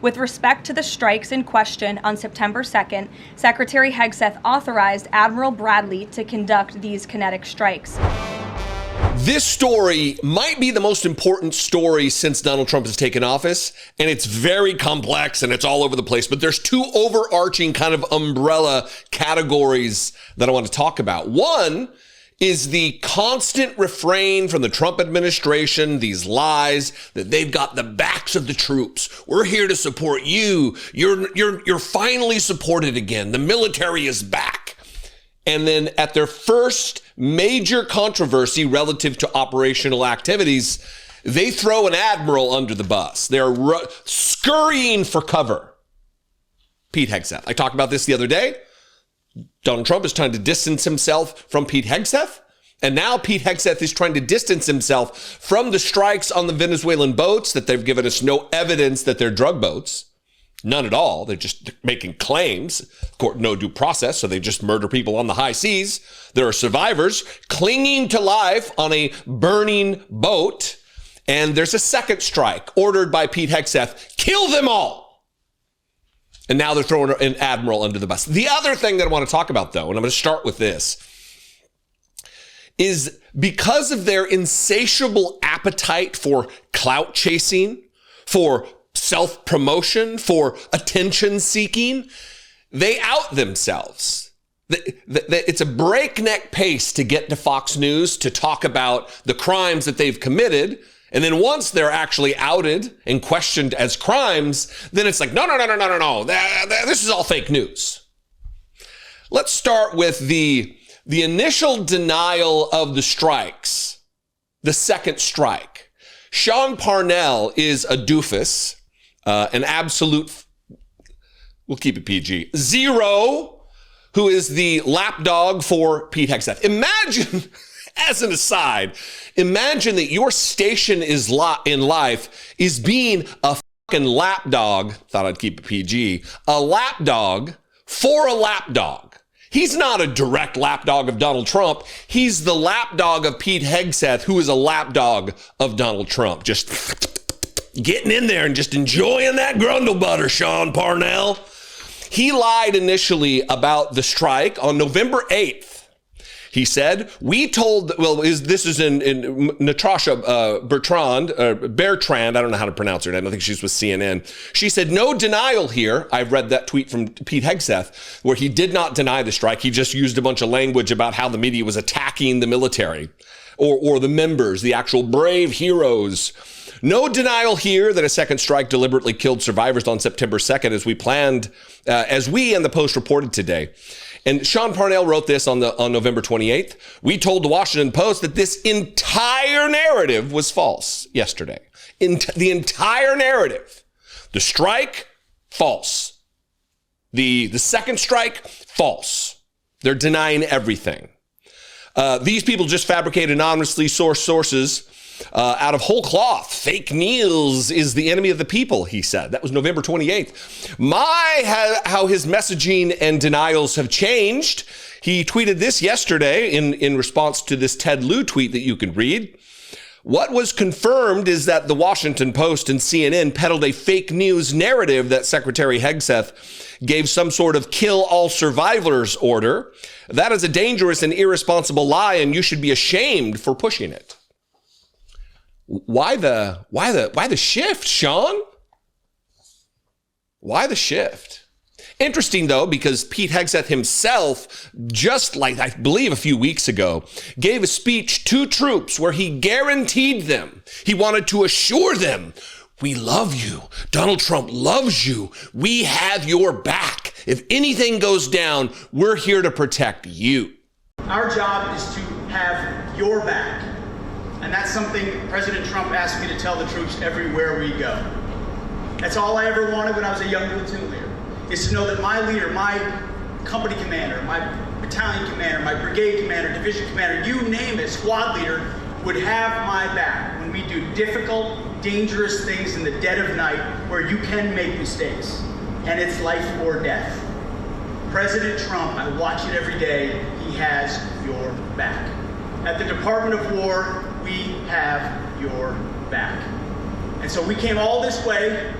With respect to the strikes in question on September 2nd, Secretary Hegseth authorized Admiral Bradley to conduct these kinetic strikes. This story might be the most important story since Donald Trump has taken office, and it's very complex and it's all over the place, but there's two overarching kind of umbrella categories that I want to talk about. One is the constant refrain from the Trump administration, these lies that they've got the backs of the troops. We're here to support you. You're finally supported again. The military is back. And then at their first major controversy relative to operational activities, they throw an admiral under the bus. They're scurrying for cover. Pete Hegseth. I talked about this the other day. Donald Trump is trying to distance himself from Pete Hegseth. And now Pete Hegseth is trying to distance himself from the strikes on the Venezuelan boats that they've given us no evidence that they're drug boats. None at all. They're just making claims. Court, no due process, so they just murder people on the high seas. There are survivors clinging to life on a burning boat. And there's a second strike ordered by Pete Hegseth. Kill them all. And now they're throwing an admiral under the bus. The other thing that I want to talk about, though, and I'm going to start with this, is because of their insatiable appetite for clout chasing, for self-promotion, for attention seeking, they out themselves. It's a breakneck pace to get to Fox News to talk about the crimes that they've committed. And then once they're actually outed and questioned as crimes, then it's like, no. This is all fake news. Let's start with the initial denial of the strikes, the second strike. Sean Parnell is a doofus, an absolute, we'll keep it PG, zero, who is the lapdog for Pete Hegseth. Imagine, as an aside, imagine that your station in life is being a fucking lapdog, thought I'd keep it PG, a lapdog for a lapdog. He's not a direct lapdog of Donald Trump. He's the lapdog of Pete Hegseth, who is a lapdog of Donald Trump. Just getting in there and just enjoying that grundle butter, Sean Parnell. He lied initially about the strike on November 8th. He said, this is in Natasha Bertrand, I don't know how to pronounce her name. I think she's with CNN. She said, no denial here. I've read that tweet from Pete Hegseth where he did not deny the strike. He just used a bunch of language about how the media was attacking the military or the members, the actual brave heroes. No denial here that a second strike deliberately killed survivors on September 2nd as we planned, as we and the Post reported today. And Sean Parnell wrote this on November 28th. We told the Washington Post that this entire narrative was false yesterday. The entire narrative. The strike, false. The second strike, false. They're denying everything. These people just fabricated anonymously sourced sources out of whole cloth. Fake news is the enemy of the people, he said. That was November 28th. How his messaging and denials have changed. He tweeted this yesterday in response to this Ted Lieu tweet that you can read. What was confirmed is that the Washington Post and CNN peddled a fake news narrative that Secretary Hegseth gave some sort of kill all survivors order. That is a dangerous and irresponsible lie, and you should be ashamed for pushing it. Why the shift, Sean? Why the shift? Interesting, though, because Pete Hegseth himself, just like I believe a few weeks ago, gave a speech to troops where he guaranteed them, he wanted to assure them, we love you. Donald Trump loves you. We have your back. If anything goes down, we're here to protect you. Our job is to have your back. And that's something President Trump asked me to tell the troops everywhere we go. That's all I ever wanted when I was a young platoon leader, is to know that my leader, my company commander, my battalion commander, my brigade commander, division commander, you name it, squad leader, would have my back when we do difficult, dangerous things in the dead of night where you can make mistakes, and it's life or death. President Trump, I watch it every day, he has your back. At the Department of War, we have your back. And so we came all this way.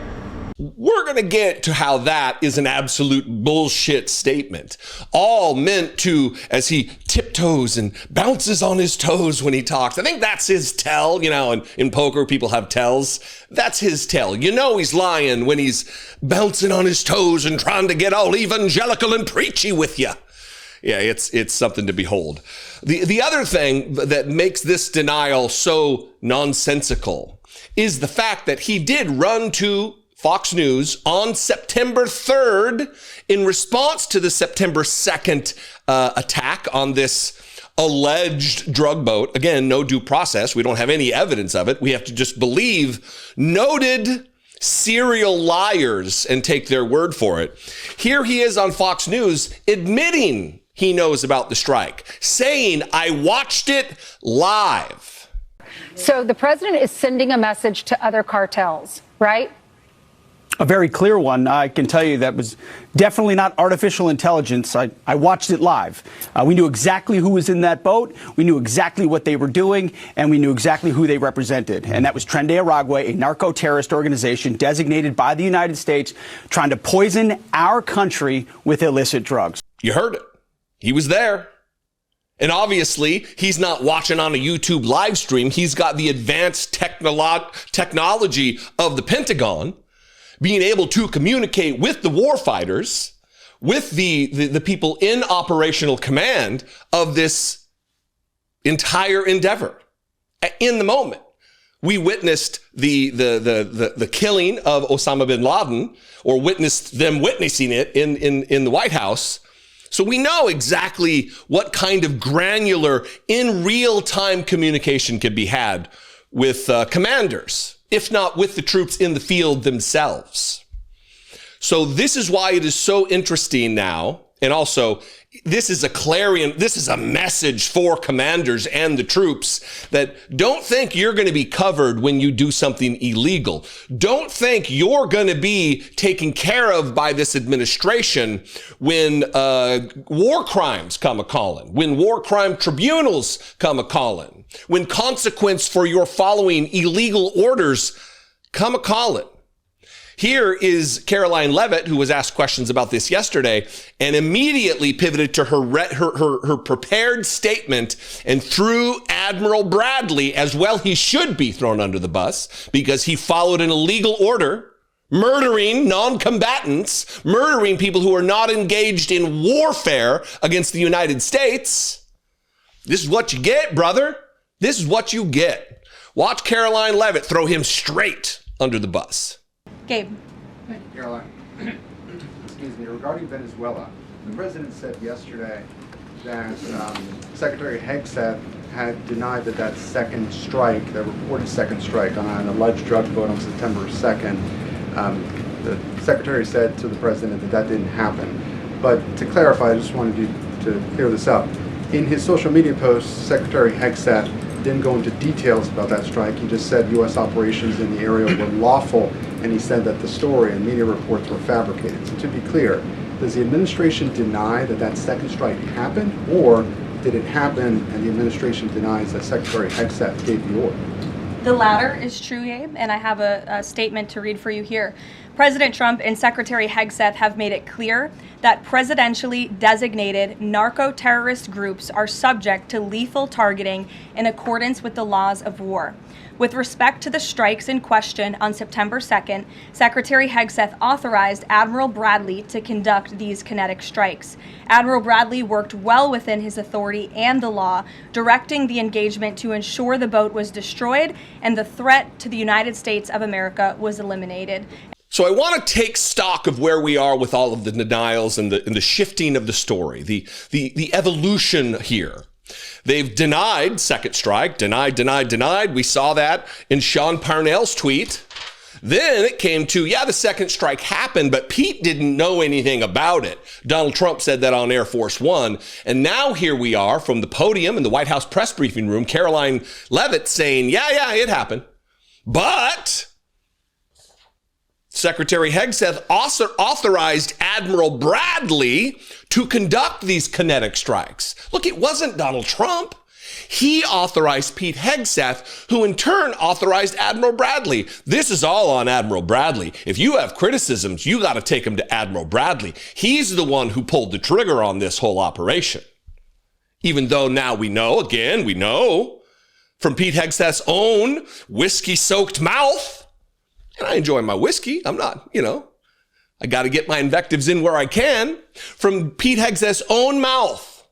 We're going to get to how that is an absolute bullshit statement. All meant to, as he tiptoes and bounces on his toes when he talks. I think that's his tell. You know, in poker, people have tells. That's his tell. You know he's lying when he's bouncing on his toes and trying to get all evangelical and preachy with you. Yeah, it's something to behold. The other thing that makes this denial so nonsensical is the fact that he did run to Fox News on September 3rd in response to the September 2nd attack on this alleged drug boat. Again, no due process. We don't have any evidence of it. We have to just believe noted serial liars and take their word for it. Here he is on Fox News admitting he knows about the strike, saying, I watched it live. So the president is sending a message to other cartels, right? A very clear one. I can tell you that was definitely not artificial intelligence. I watched it live. We knew exactly who was in that boat. We knew exactly what they were doing, and we knew exactly who they represented. And that was Tren de Aragua, a narco-terrorist organization designated by the United States, trying to poison our country with illicit drugs. You heard it. He was there. And obviously, he's not watching on a YouTube live stream. He's got the advanced technology of the Pentagon, being able to communicate with the warfighters, with the people in operational command of this entire endeavor. In the moment, we witnessed the killing of Osama bin Laden, or witnessed them witnessing it in the White House. So we know exactly what kind of granular, in real-time communication can be had with commanders, if not with the troops in the field themselves. So this is why it is so interesting now. And also, this is a clarion, this is a message for commanders and the troops that don't think you're going to be covered when you do something illegal. Don't think you're going to be taken care of by this administration when war crimes come a-calling, when war crime tribunals come a-calling, when consequence for your following illegal orders come a-calling. Here is Caroline Leavitt, who was asked questions about this yesterday, and immediately pivoted to her prepared statement and threw Admiral Bradley, as well he should be thrown under the bus, because he followed an illegal order, murdering non-combatants, murdering people who are not engaged in warfare against the United States. This is what you get, brother. This is what you get. Watch Caroline Leavitt throw him straight under the bus. Gabe. Thank you, Caroline. Excuse me. Regarding Venezuela, the president said yesterday that Secretary Hegseth had denied that second strike, that reported second strike on an alleged drug boat on September 2nd, the secretary said to the president that didn't happen. But to clarify, I just wanted you to clear this up. In his social media post, Secretary Hegseth didn't go into details about that strike. He just said U.S. operations in the area were lawful, and he said that the story and media reports were fabricated. So to be clear, does the administration deny that second strike happened, or did it happen and the administration denies that Secretary Hegseth gave the order? The latter is true, Gabe, and I have a statement to read for you here. President Trump and Secretary Hegseth have made it clear that presidentially designated narco-terrorist groups are subject to lethal targeting in accordance with the laws of war. With respect to the strikes in question on September 2nd, Secretary Hegseth authorized Admiral Bradley to conduct these kinetic strikes. Admiral Bradley worked well within his authority and the law, directing the engagement to ensure the boat was destroyed and the threat to the United States of America was eliminated. So I want to take stock of where we are with all of the denials and the shifting of the story, the evolution here. They've denied second strike, denied. We saw that in Sean Parnell's tweet. Then it came to, the second strike happened, but Pete didn't know anything about it. Donald Trump said that on Air Force One. And now here we are from the podium in the White House press briefing room, Caroline Leavitt saying, it happened. But Secretary Hegseth also authorized Admiral Bradley to conduct these kinetic strikes. Look, it wasn't Donald Trump. He authorized Pete Hegseth, who in turn authorized Admiral Bradley. This is all on Admiral Bradley. If you have criticisms, you got to take them to Admiral Bradley. He's the one who pulled the trigger on this whole operation. Even though now we know from Pete Hegseth's own whiskey-soaked mouth, and I enjoy my whiskey. I'm not, I got to get my invectives in where I can. From Pete Hegseth's own mouth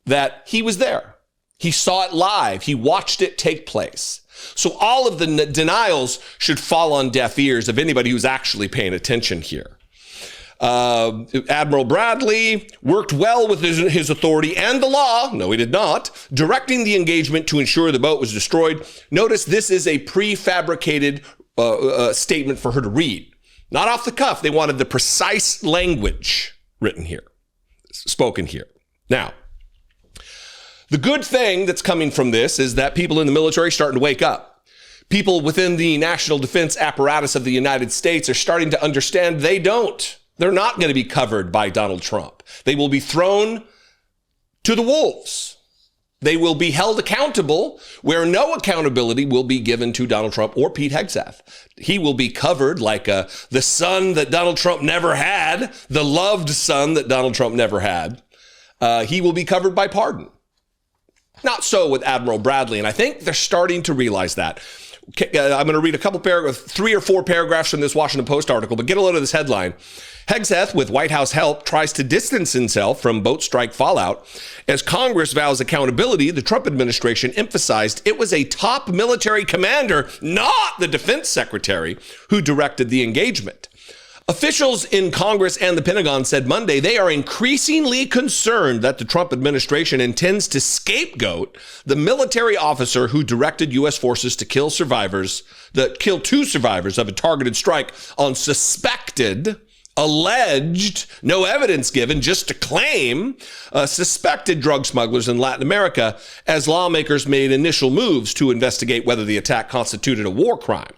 that he was there. He saw it live. He watched it take place. So all of the denials should fall on deaf ears of anybody who's actually paying attention here. Admiral Bradley worked well with his authority and the law. No, he did not. Directing the engagement to ensure the boat was destroyed. Notice this is a prefabricated statement for her to read. Not off the cuff. They wanted the precise language written here, spoken here. Now, the good thing that's coming from this is that people in the military are starting to wake up. People within the national defense apparatus of the United States are starting to understand they're not going to be covered by Donald Trump. They will be thrown to the wolves. They will be held accountable where no accountability will be given to Donald Trump or Pete Hegseth. He will be covered like the son that Donald Trump never had, the loved son that Donald Trump never had. He will be covered by pardon. Not so with Admiral Bradley, and I think they're starting to realize that. I'm going to read a couple paragraphs, 3 or 4 paragraphs from this Washington Post article, but get a load of this headline. Hegseth, with White House help, tries to distance himself from boat strike fallout. As Congress vows accountability, the Trump administration emphasized it was a top military commander, not the defense secretary, who directed the engagement. Officials in Congress and the Pentagon said Monday they are increasingly concerned that the Trump administration intends to scapegoat the military officer who directed U.S. forces to kill 2 survivors of a targeted strike on alleged, no evidence given, just to claim, suspected drug smugglers in Latin America as lawmakers made initial moves to investigate whether the attack constituted a war crime.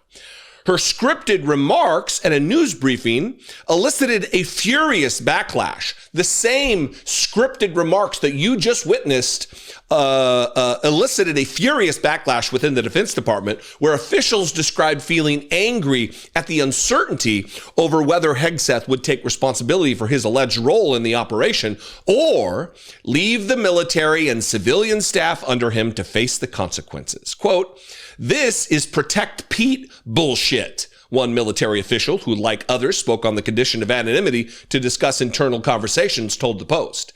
Her scripted remarks at a news briefing elicited a furious backlash. The same scripted remarks that you just witnessed elicited a furious backlash within the Defense Department, where officials described feeling angry at the uncertainty over whether Hegseth would take responsibility for his alleged role in the operation or leave the military and civilian staff under him to face the consequences. Quote, "This is Protect Pete bullshit," one military official who, like others, spoke on the condition of anonymity to discuss internal conversations, told the Post.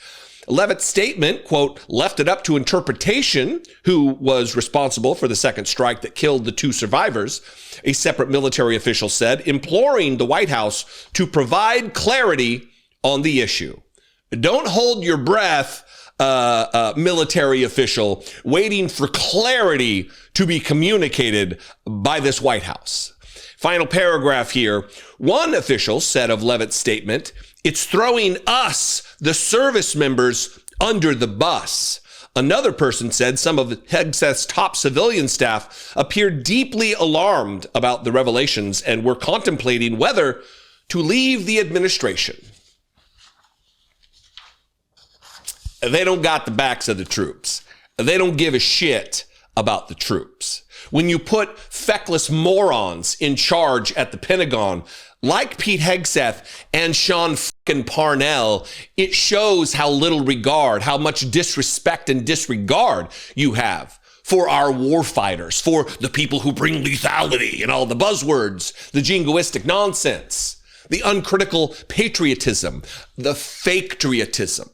Leavitt's statement, quote, left it up to interpretation who was responsible for the second strike that killed the 2 survivors, a separate military official said, imploring the White House to provide clarity on the issue. Don't hold your breath, military official, waiting for clarity to be communicated by this White House. Final paragraph here. One official said of Leavitt's statement, "It's throwing us, the service members, under the bus." Another person said some of Hegseth's top civilian staff appeared deeply alarmed about the revelations and were contemplating whether to leave the administration. They don't got the backs of the troops. They don't give a shit about the troops. When you put feckless morons in charge at the Pentagon, like Pete Hegseth and Sean fucking Parnell, it shows how little regard, how much disrespect and disregard you have for our warfighters, for the people who bring lethality and all the buzzwords, the jingoistic nonsense, the uncritical patriotism, the fake patriotism.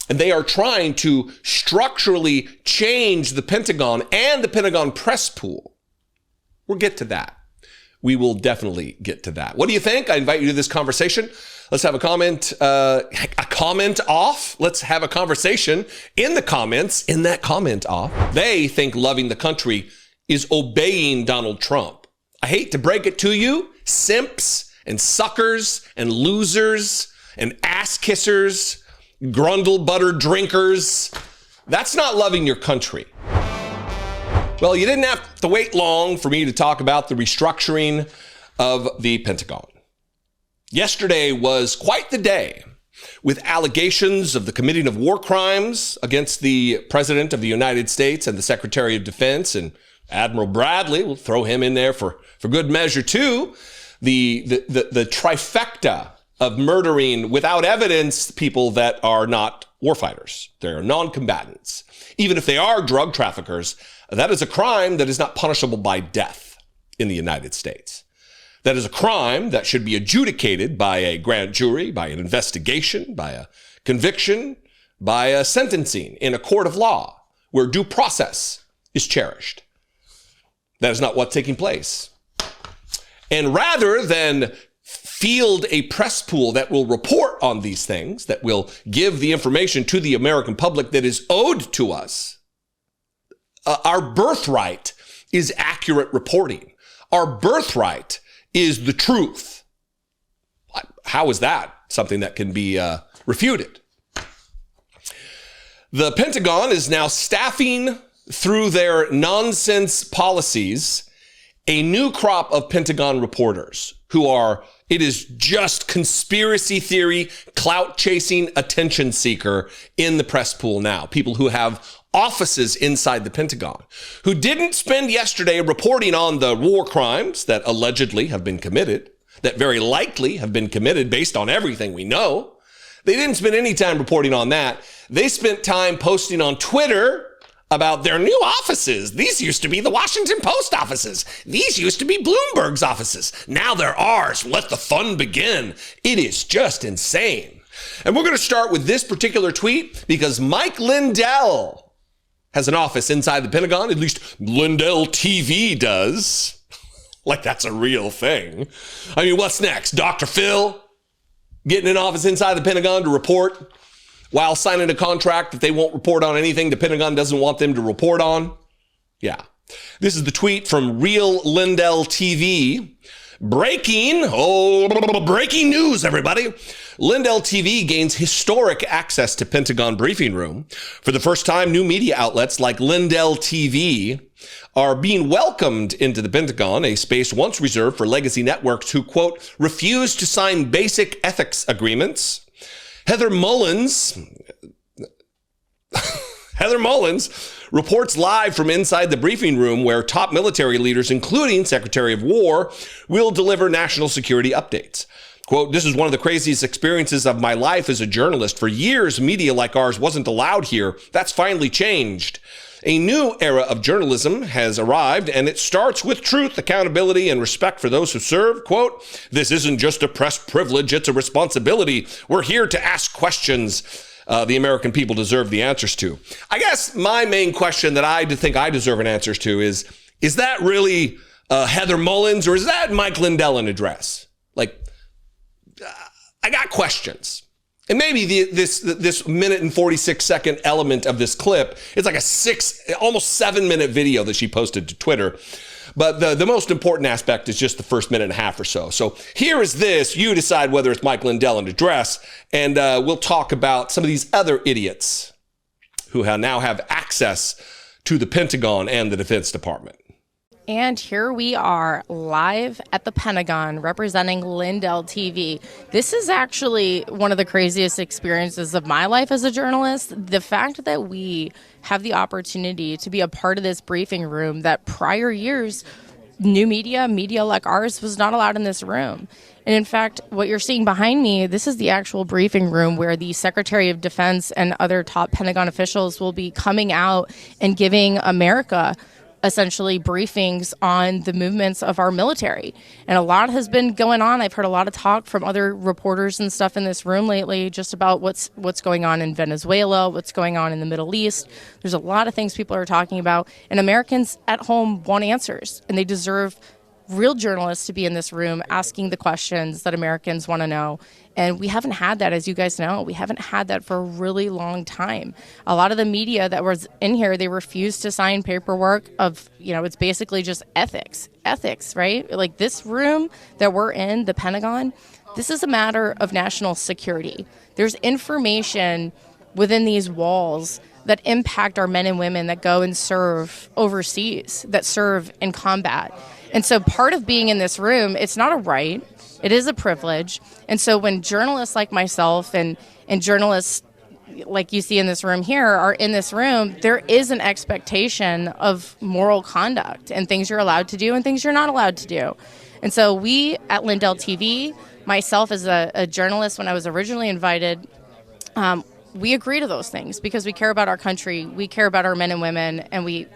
And they are trying to structurally change the Pentagon and the Pentagon press pool. We'll get to that. We will definitely get to that. What do you think? I invite you to this conversation. Let's have a comment off. Let's have a conversation in the comments, in that comment off. They think loving the country is obeying Donald Trump. I hate to break it to you, simps and suckers and losers and ass kissers, grundle butter drinkers. That's not loving your country. Well, you didn't have to wait long for me to talk about the restructuring of the Pentagon. Yesterday was quite the day with allegations of the committing of war crimes against the President of the United States and the Secretary of Defense, and Admiral Bradley, we'll throw him in there for good measure too. The trifecta of murdering without evidence people that are not warfighters. They're non-combatants. Even if they are drug traffickers, that is a crime that is not punishable by death in the United States. That is a crime that should be adjudicated by a grand jury, by an investigation, by a conviction, by a sentencing in a court of law where due process is cherished. That is not what's taking place. And rather than field a press pool that will report on these things, that will give the information to the American public that is owed to us, our birthright is accurate reporting. Our birthright is the truth. How is that something that can be refuted? The Pentagon is now staffing through their nonsense policies a new crop of Pentagon reporters who are, it is just conspiracy theory, clout chasing, attention seeker in the press pool now. People who have offices inside the Pentagon, who didn't spend yesterday reporting on the war crimes that allegedly have been committed, that very likely have been committed based on everything we know. They didn't spend any time reporting on that. They spent time posting on Twitter about their new offices. These used to be the Washington Post offices. These used to be Bloomberg's offices. Now they're ours. Let the fun begin. It is just insane. And we're going to start with this particular tweet because Mike Lindell has an office inside the Pentagon. At least Lindell TV does. Like that's a real thing. I mean, what's next? Dr. Phil getting an office inside the Pentagon to report while signing a contract that they won't report on anything the Pentagon doesn't want them to report on? Yeah. This is the tweet from Real Lindell TV. Breaking news, everybody. Lindell TV gains historic access to Pentagon briefing room. For the first time, new media outlets like Lindell TV are being welcomed into the Pentagon, a space once reserved for legacy networks who, quote, refuse to sign basic ethics agreements. Heather Mullins reports live from inside the briefing room where top military leaders, including Secretary of War, will deliver national security updates. Quote, this is one of the craziest experiences of my life as a journalist. For years, media like ours wasn't allowed here. That's finally changed. A new era of journalism has arrived, and it starts with truth, accountability, and respect for those who serve. Quote, this isn't just a press privilege, it's a responsibility. We're here to ask questions the American people deserve the answers to. I guess my main question that I think I deserve an answers to is that really Heather Mullins, or is that Mike Lindell in a dress? Like, I got questions. And maybe this minute and 46-second element of this clip, it's like a almost 7-minute video that she posted to Twitter. But the most important aspect is just the first minute and a half or so. So here is this. You decide whether it's Mike Lindell in a dress, and we'll talk about some of these other idiots who now have access to the Pentagon and the Defense Department. And here we are live at the Pentagon representing Lindell TV. This is actually one of the craziest experiences of my life as a journalist. The fact that we have the opportunity to be a part of this briefing room that prior years, new media like ours was not allowed in this room. And in fact, what you're seeing behind me, this is the actual briefing room where the Secretary of Defense and other top Pentagon officials will be coming out and giving America essentially briefings on the movements of our military. And a lot has been going on. I've heard a lot of talk from other reporters and stuff in this room lately just about what's going on in Venezuela, what's going on in the Middle East. There's a lot of things people are talking about. And Americans at home want answers, and they deserve real journalists to be in this room asking the questions that Americans want to know. And we haven't had that, as you guys know. We haven't had that for a really long time. A lot of the media that was in here, they refused to sign paperwork of, it's basically just ethics, right? Like this room that we're in, the Pentagon, this is a matter of national security. There's information within these walls that impact our men and women that go and serve overseas, that serve in combat. And so part of being in this room, it's not a right, it is a privilege. And so when journalists like myself and journalists like you see in this room here are in this room, there is an expectation of moral conduct and things you're allowed to do and things you're not allowed to do. And so we at Lindell TV, myself as a journalist when I was originally invited, we agree to those things because we care about our country, we care about our men and women, and we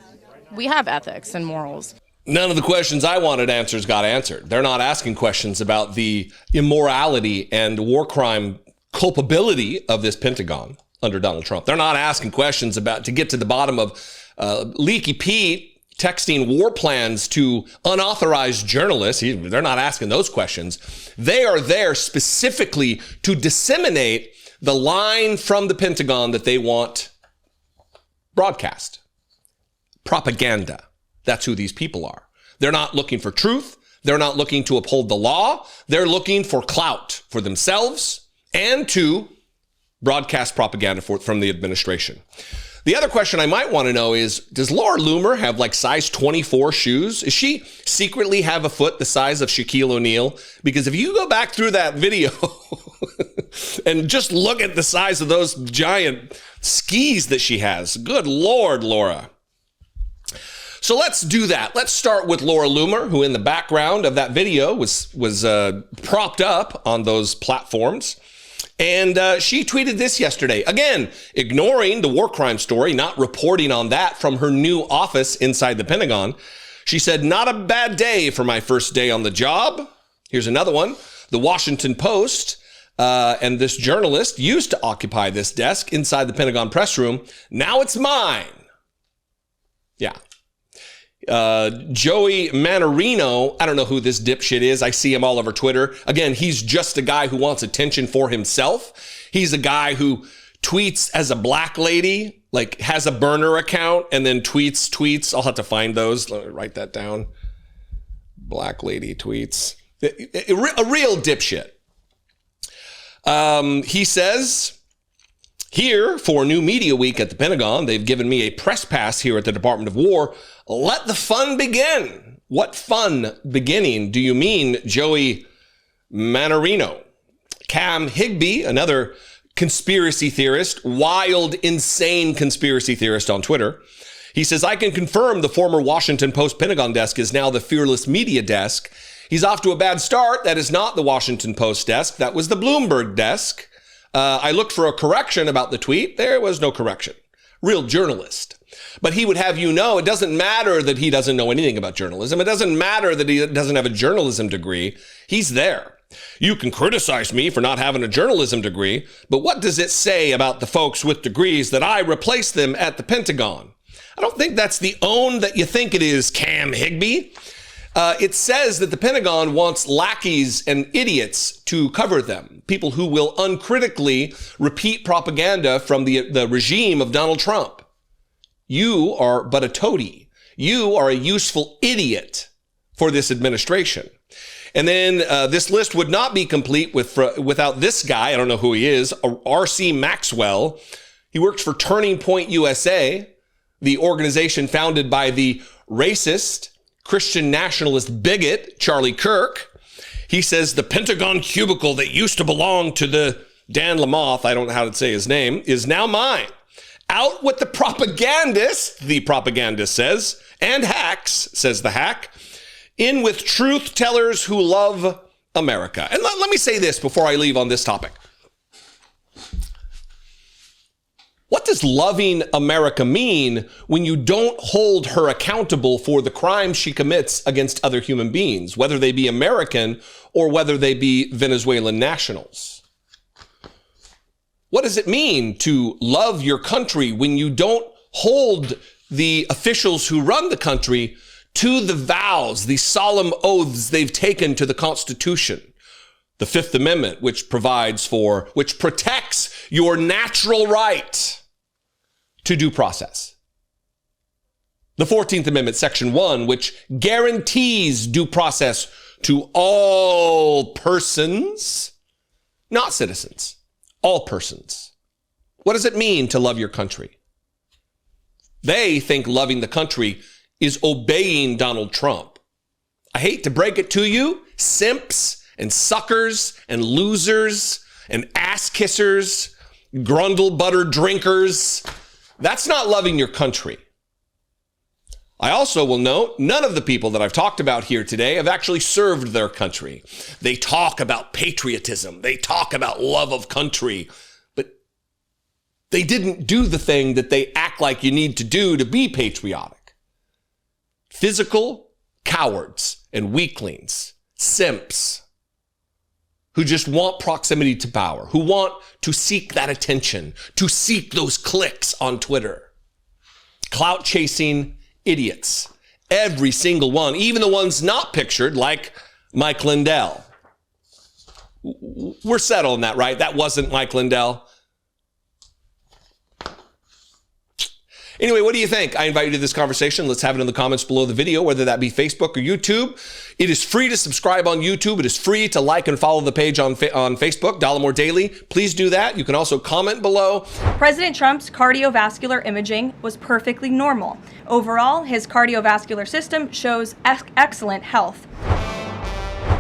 have ethics and morals. None of the questions I wanted answers got answered. They're not asking questions about the immorality and war crime culpability of this Pentagon under Donald Trump. They're not asking questions about to get to the bottom of Leaky Pete texting war plans to unauthorized journalists. They're not asking those questions. They are there specifically to disseminate the line from the Pentagon that they want broadcast. Propaganda. That's who these people are. They're not looking for truth. They're not looking to uphold the law. They're looking for clout for themselves and to broadcast propaganda from the administration. The other question I might want to know is, does Laura Loomer have like size 24 shoes? Does she secretly have a foot the size of Shaquille O'Neal? Because if you go back through that video and just look at the size of those giant skis that she has, good Lord, Laura. So let's do that. Let's start with Laura Loomer, who in the background of that video was propped up on those platforms. And she tweeted this yesterday. Again, ignoring the war crime story, not reporting on that from her new office inside the Pentagon. She said, not a bad day for my first day on the job. Here's another one. The Washington Post and this journalist used to occupy this desk inside the Pentagon press room. Now it's mine. Yeah. Joey Manarino, I don't know who this dipshit is. I see him all over Twitter. Again, he's just a guy who wants attention for himself. He's a guy who tweets as a black lady, like has a burner account and then tweets. I'll have to find those. Let me write that down. Black lady tweets. A real dipshit. He says, here for New Media Week at the Pentagon, they've given me a press pass here at the Department of War. Let the fun begin. What fun beginning do you mean, Joey Manarino? Cam Higbee, another conspiracy theorist, wild, insane conspiracy theorist on Twitter. He says, I can confirm the former Washington Post Pentagon desk is now the Fearless Media desk. He's off to a bad start. That is not the Washington Post desk. That was the Bloomberg desk. I looked for a correction about the tweet. There was no correction. Real journalist. But he would have you know, it doesn't matter that he doesn't know anything about journalism. It doesn't matter that he doesn't have a journalism degree. He's there. You can criticize me for not having a journalism degree, but what does it say about the folks with degrees that I replaced them at the Pentagon? I don't think that's the own that you think it is, Cam Higbee. It says that the Pentagon wants lackeys and idiots to cover them, people who will uncritically repeat propaganda from the regime of Donald Trump. You are but a toady. You are a useful idiot for this administration. And then this list would not be complete without this guy. I don't know who he is, R.C. Maxwell. He works for Turning Point USA, the organization founded by the racist, Christian nationalist bigot, Charlie Kirk. He says the Pentagon cubicle that used to belong to the Dan Lamothe, I don't know how to say his name, is now mine. Out with the propagandist says, and hacks, says the hack. In with truth tellers who love America. And let me say this before I leave on this topic. What does loving America mean when you don't hold her accountable for the crimes she commits against other human beings, whether they be American or whether they be Venezuelan nationals? What does it mean to love your country when you don't hold the officials who run the country to the vows, the solemn oaths they've taken to the Constitution? The Fifth Amendment, which protects your natural right to due process. The 14th Amendment, Section 1, which guarantees due process to all persons, not citizens, all persons. What does it mean to love your country? They think loving the country is obeying Donald Trump. I hate to break it to you, simps and suckers and losers and ass kissers, grundle butter drinkers, that's not loving your country. I also will note, none of the people that I've talked about here today have actually served their country. They talk about patriotism. They talk about love of country, but they didn't do the thing that they act like you need to do to be patriotic. Physical cowards and weaklings, simps, who just want proximity to power, who want to seek that attention, to seek those clicks on Twitter. Clout chasing idiots. Every single one, even the ones not pictured, like Mike Lindell. We're settled on that, right? That wasn't Mike Lindell. Anyway, what do you think? I invite you to this conversation. Let's have it in the comments below the video, whether that be Facebook or YouTube. It is free to subscribe on YouTube. It is free to like and follow the page on Facebook, Dollemore Daily. Please do that. You can also comment below. President Trump's cardiovascular imaging was perfectly normal. Overall, his cardiovascular system shows excellent health.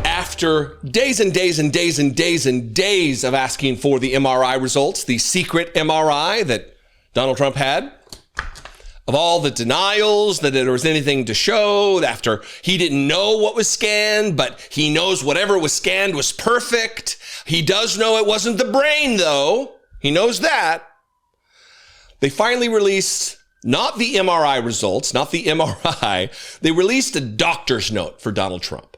After days and days and days and days and days of asking for the MRI results, the secret MRI that Donald Trump had, of all the denials that there was anything to show, after he didn't know what was scanned, but he knows whatever was scanned was perfect. He does know it wasn't the brain, though. He knows that. They finally released not the MRI results, not the MRI. They released a doctor's note for Donald Trump.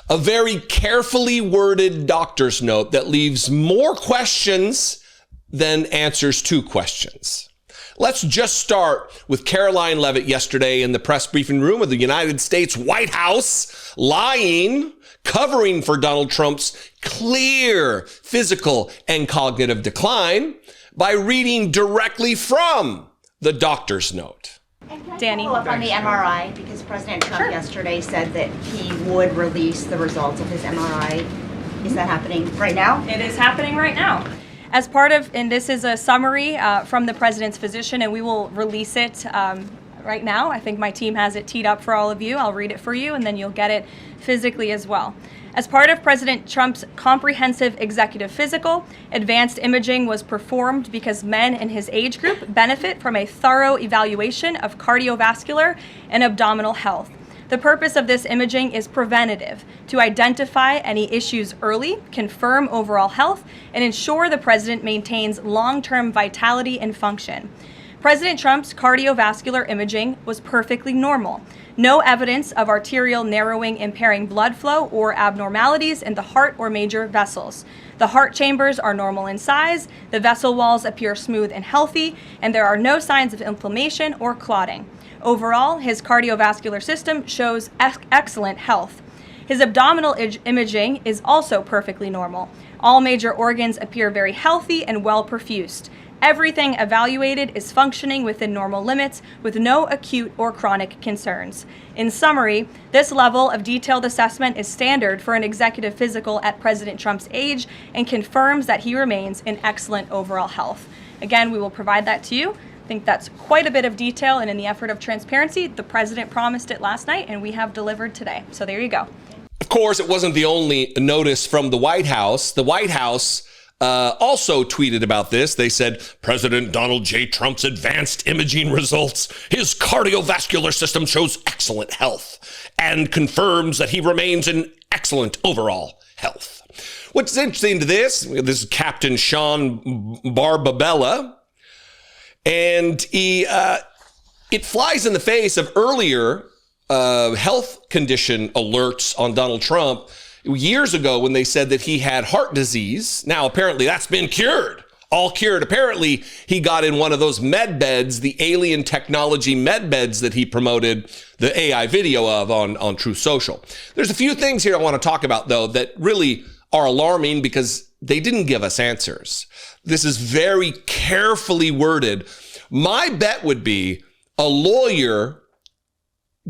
A very carefully worded doctor's note that leaves more questions than answers to questions. Let's just start with Caroline Leavitt yesterday in the press briefing room of the United States White House, lying, covering for Donald Trump's clear physical and cognitive decline by reading directly from the doctor's note. Danny. Follow up on the MRI, because President Trump yesterday said that he would release the results of his MRI. Is that happening right now? It is happening right now. As part of, and this is a summary from the president's physician, and we will release it right now. I think my team has it teed up for all of you. I'll read it for you, and then you'll get it physically as well. As part of President Trump's comprehensive executive physical, advanced imaging was performed because men in his age group benefit from a thorough evaluation of cardiovascular and abdominal health. The purpose of this imaging is preventative, to identify any issues early, confirm overall health, and ensure the president maintains long-term vitality and function. President Trump's cardiovascular imaging was perfectly normal. No evidence of arterial narrowing impairing blood flow or abnormalities in the heart or major vessels. The heart chambers are normal in size, the vessel walls appear smooth and healthy, and there are no signs of inflammation or clotting. Overall, his cardiovascular system shows excellent health. His abdominal imaging is also perfectly normal. All major organs appear very healthy and well perfused. Everything evaluated is functioning within normal limits with no acute or chronic concerns. In summary, this level of detailed assessment is standard for an executive physical at President Trump's age and confirms that he remains in excellent overall health. Again, we will provide that to you. I think that's quite a bit of detail, and in the effort of transparency, the president promised it last night, and we have delivered today. So there you go. Of course, it wasn't the only notice from the White House. The White House also tweeted about this. They said, President Donald J. Trump's advanced imaging results, his cardiovascular system shows excellent health and confirms that he remains in excellent overall health. What's interesting to this is Captain Sean Barbabella, and it flies in the face of earlier health condition alerts on Donald Trump years ago when they said that he had heart disease. Now, apparently that's been cured, all cured. Apparently he got in one of those med beds, the alien technology med beds that he promoted the AI video of on Truth Social. There's a few things here I want to talk about, though, that really are alarming because they didn't give us answers. This is very carefully worded. My bet would be a lawyer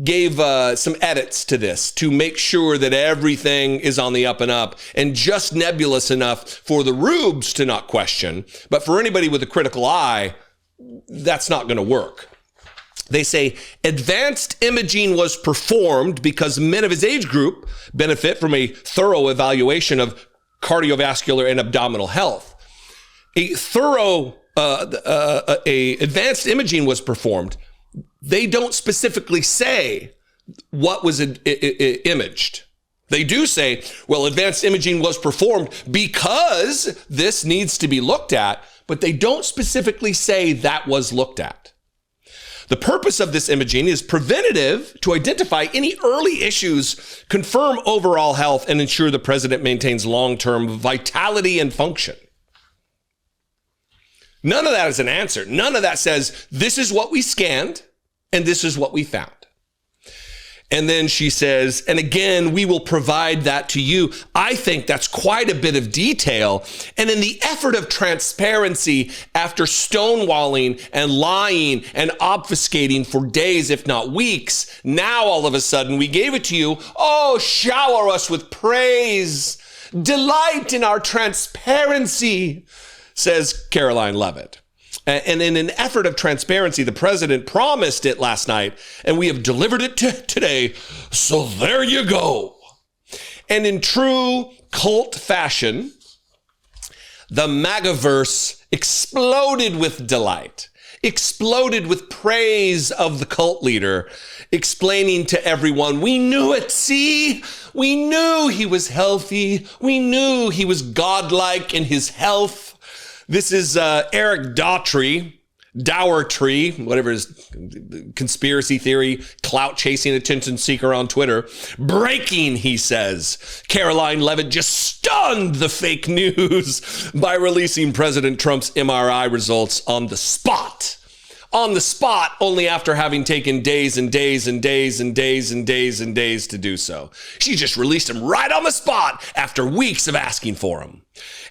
gave some edits to this to make sure that everything is on the up and up and just nebulous enough for the rubes to not question. But for anybody with a critical eye, that's not going to work. They say advanced imaging was performed because men of his age group benefit from a thorough evaluation of cardiovascular and abdominal health. Advanced imaging was performed. They don't specifically say what was imaged. They do say, well, advanced imaging was performed because this needs to be looked at, but they don't specifically say that was looked at. The purpose of this imaging is preventative to identify any early issues, confirm overall health, and ensure the president maintains long-term vitality and function. None of that is an answer. None of that says, this is what we scanned and this is what we found. And then she says, and again, we will provide that to you. I think that's quite a bit of detail. And in the effort of transparency, after stonewalling and lying and obfuscating for days, if not weeks, now all of a sudden we gave it to you. Oh, shower us with praise. Delight in our transparency, says Caroline Levitt. And in an effort of transparency, the president promised it last night, and we have delivered it today. So there you go. And in true cult fashion, the MAGAverse exploded with delight, exploded with praise of the cult leader, explaining to everyone, we knew it, see? We knew he was healthy. We knew he was godlike in his health. This is Eric Dowertree, whatever his conspiracy theory, clout chasing attention seeker on Twitter. Breaking, he says. Caroline Levitt just stunned the fake news by releasing President Trump's MRI results on the spot. On the spot, only after having taken days and days and days and days and days and days to do so. She just released him right on the spot after weeks of asking for him.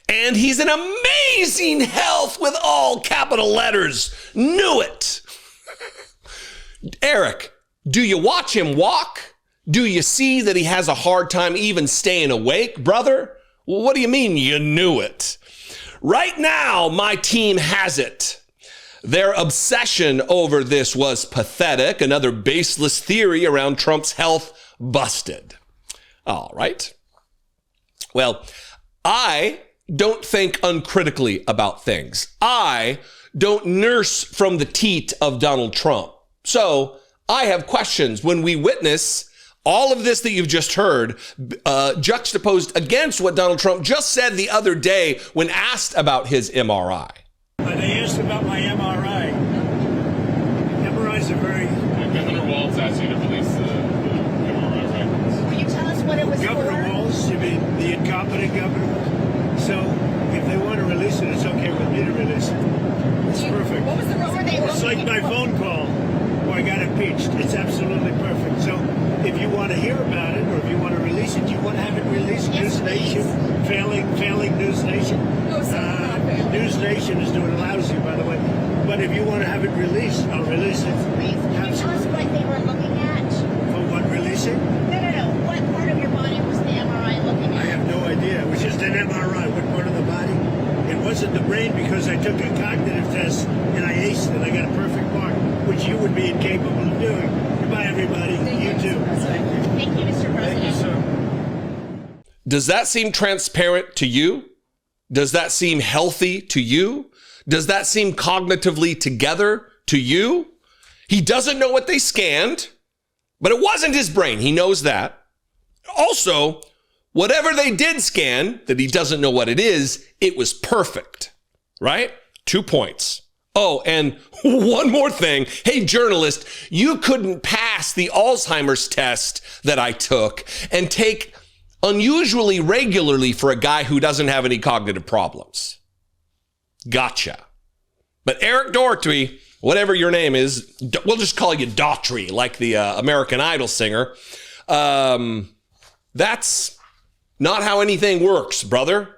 And he's in amazing health with all capital letters. Knew it. Eric, do you watch him walk? Do you see that he has a hard time even staying awake, brother? Well, what do you mean you knew it? Right now, my team has it. Their obsession over this was pathetic. Another baseless theory around Trump's health busted. All right. Well, I don't think uncritically about things. I don't nurse from the teat of Donald Trump. So I have questions when we witness all of this that you've just heard juxtaposed against what Donald Trump just said the other day when asked about his MRI. They asked about my MRI. MRIs are very... Governor Walz asked you to release the MRI records. Will you tell us what it was Governor for? Walz, you mean the incompetent governor? So if they want to release it, it's okay with me to release it. It's perfect. What was the reason they It's like my phone call where I got impeached. It's absolutely perfect. So if you want to hear about it, or if you want to release it, you want to have it released. Yes, News Nation, failing News Nation. News Nation is doing lousy, by the way. But if you want to have it released, I'll release it. Please, can you tell us what they were looking at? For what, releasing? No. What part of your body was the MRI looking I at? have no idea. It was just an MRI. What part of the body? It wasn't the brain because I took a cognitive test and I aced it. I got a perfect mark, which you would be incapable of doing. Goodbye, everybody. You too. Thank you, Mr. President. Thank you, sir. Does that seem transparent to you? Does that seem healthy to you? Does that seem cognitively together to you? He doesn't know what they scanned, but it wasn't his brain. He knows that. Also, whatever they did scan that he doesn't know what it is, it was perfect, right? 2 points. Oh, and one more thing. Hey, journalist, you couldn't pass the Alzheimer's test that I took and take unusually regularly for a guy who doesn't have any cognitive problems. Gotcha. But Eric Doherty, whatever your name is, we'll just call you Daughtry, like the American Idol singer. That's not how anything works, brother.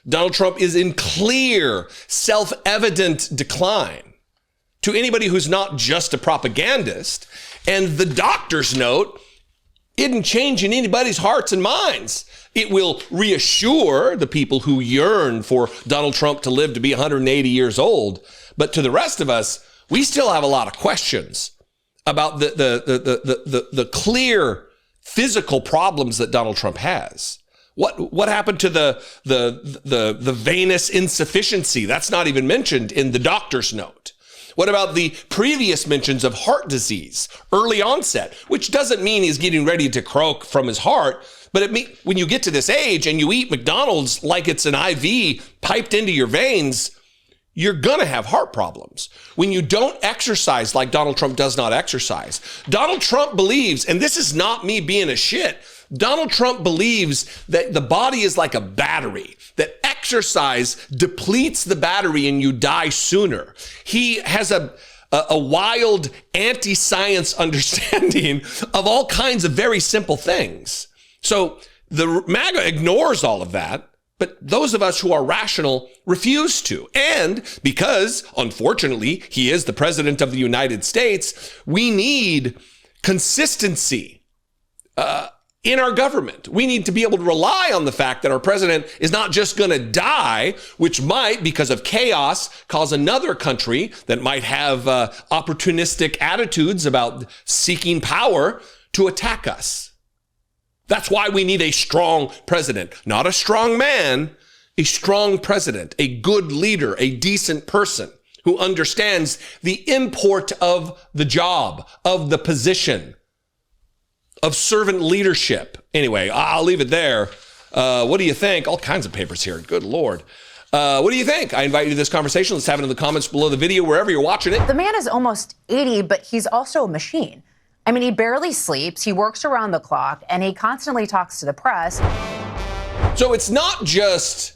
Donald Trump is in clear, self-evident decline. To anybody who's not just a propagandist, and the doctor's note isn't changing anybody's hearts and minds. It will reassure the people who yearn for Donald Trump to live to be 180 years old. But to the rest of us, we still have a lot of questions. about the clear physical problems that Donald Trump has. What happened to the venous insufficiency? That's not even mentioned in the doctor's note. What about the previous mentions of heart disease, early onset, which doesn't mean he's getting ready to croak from his heart, but it means when you get to this age and you eat McDonald's like it's an IV piped into your veins, you're going to have heart problems. When you don't exercise like Donald Trump does not exercise. Donald Trump believes, and this is not me being a shit, Donald Trump believes that the body is like a battery, that exercise depletes the battery and you die sooner. He has a wild anti-science understanding of all kinds of very simple things. So the MAGA ignores all of that, but those of us who are rational refuse to. And because, unfortunately, he is the president of the United States, we need consistency in our government. We need to be able to rely on the fact that our president is not just going to die, which might, because of chaos, cause another country that might have opportunistic attitudes about seeking power to attack us. That's why we need a strong president, not a strong man, a strong president, a good leader, a decent person who understands the import of the job, of the position, of servant leadership. Anyway, I'll leave it there. What do you think? All kinds of papers here. Good Lord. What do you think? I invite you to this conversation. Let's have it in the comments below the video, wherever you're watching it. The man is almost 80, but he's also a machine. I mean, he barely sleeps, he works around the clock, and he constantly talks to the press. So it's not just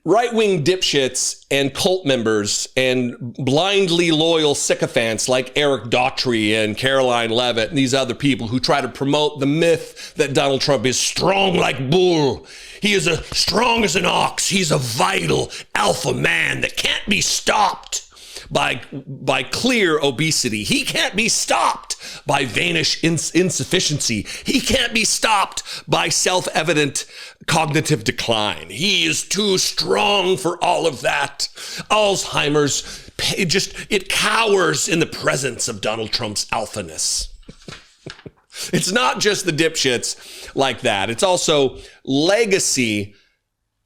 right-wing dipshits and cult members and blindly loyal sycophants like Eric Daughtry and Caroline Leavitt and these other people who try to promote the myth that Donald Trump is strong like bull. He is as strong as an ox. He's a vital alpha man that can't be stopped by clear obesity. He can't be stopped by venous insufficiency. He can't be stopped by self-evident cognitive decline. He is too strong for all of that. Alzheimer's, it cowers in the presence of Donald Trump's alphaness. It's not just the dipshits like that. It's also legacy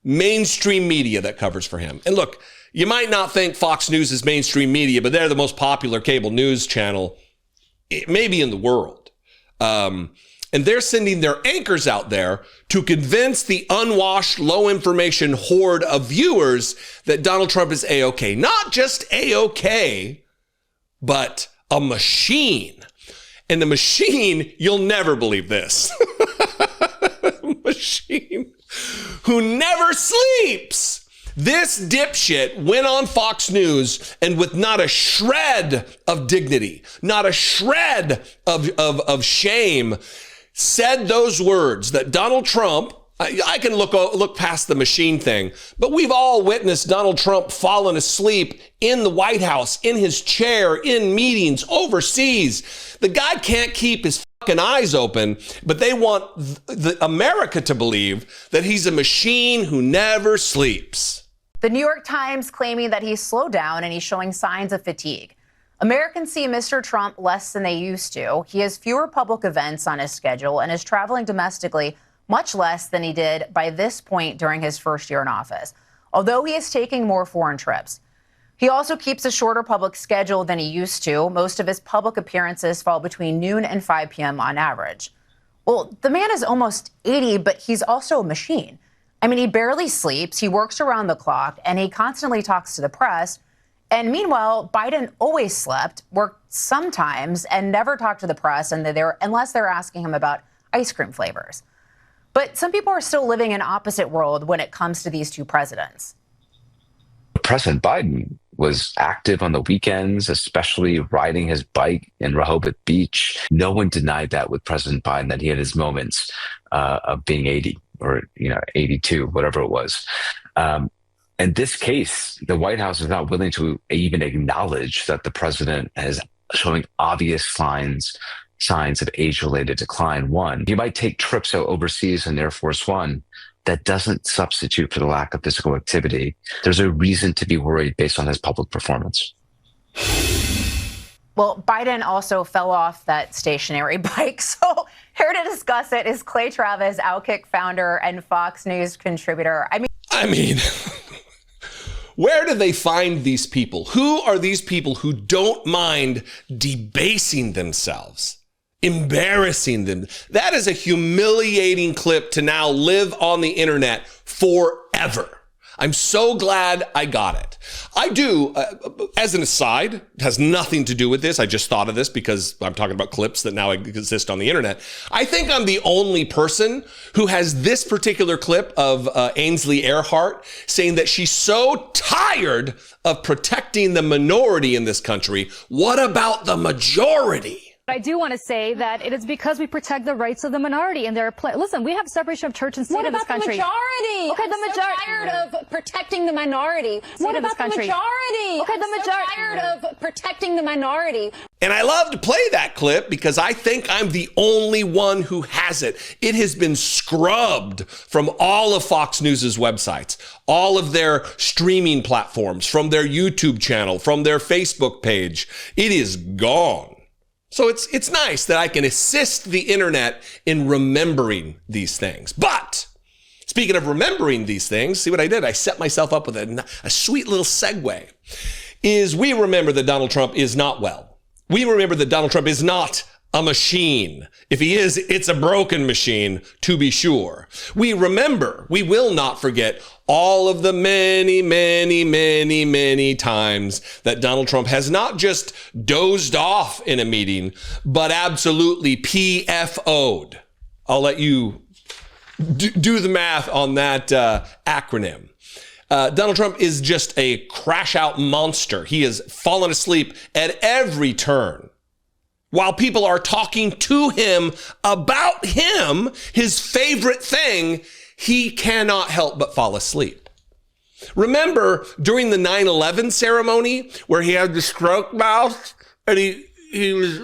mainstream media that covers for him. And look, you might not think Fox News is mainstream media, but they're the most popular cable news channel, maybe in the world. And they're sending their anchors out there to convince the unwashed, low-information horde of viewers that Donald Trump is A-OK. Not just A-OK, but a machine. And the machine, you'll never believe this. Machine who never sleeps. This dipshit went on Fox News and with not a shred of dignity, not a shred of shame, said those words that Donald Trump, I can look past the machine thing, but we've all witnessed Donald Trump falling asleep in the White House, in his chair, in meetings, overseas. The guy can't keep his fucking eyes open, but they want America to believe that he's a machine who never sleeps. The New York Times claiming that he's slowed down and he's showing signs of fatigue. Americans see Mr. Trump less than they used to. He has fewer public events on his schedule and is traveling domestically much less than he did by this point during his first year in office, although he is taking more foreign trips. He also keeps a shorter public schedule than he used to. Most of his public appearances fall between noon and 5 p.m. on average. Well, the man is almost 80, but he's also a machine. I mean, he barely sleeps, he works around the clock, and he constantly talks to the press. And meanwhile, Biden always slept, worked sometimes, and never talked to the press unless they're asking him about ice cream flavors. But some people are still living in opposite world when it comes to these two presidents. President Biden was active on the weekends, especially riding his bike in Rehoboth Beach. No one denied that with President Biden, that he had his moments of being 80 or 82, whatever it was. In this case, the White House is not willing to even acknowledge that the president is showing obvious signs of age-related decline. One, he might take trips out overseas in Air Force One. That doesn't substitute for the lack of physical activity. There's a reason to be worried based on his public performance. Well, Biden also fell off that stationary bike. So here to discuss it is Clay Travis, Outkick founder and Fox News contributor. I mean, where do they find these people? Who are these people who don't mind debasing themselves, embarrassing them? That is a humiliating clip to now live on the internet forever. I'm so glad I got it. I do, as an aside, it has nothing to do with this. I just thought of this because I'm talking about clips that now exist on the internet. I think I'm the only person who has this particular clip of Ainsley Earhart saying that she's so tired of protecting the minority in this country. What about the majority? I do want to say that it is because we protect the rights of the minority, and listen, we have separation of church and state in this country. What about the majority? Okay, I'm so tired of protecting the minority. What about the majority? Okay, I'm so tired of protecting the minority. And I love to play that clip because I think I'm the only one who has it. It has been scrubbed from all of Fox News's websites, all of their streaming platforms, from their YouTube channel, from their Facebook page. It is gone. So it's nice that I can assist the internet in remembering these things. But speaking of remembering these things, see what I did? I set myself up with a sweet little segue. We remember that Donald Trump is not well. We remember that Donald Trump is not a machine. If he is, it's a broken machine, to be sure. We will not forget all of the many, many, many, many times that Donald Trump has not just dozed off in a meeting, but absolutely PFO'd. I'll let you do the math on that acronym. Donald Trump is just a crash out monster. He has fallen asleep at every turn. While people are talking to him about him, his favorite thing, he cannot help but fall asleep. Remember during the 9/11 ceremony where he had the stroke mouth and he was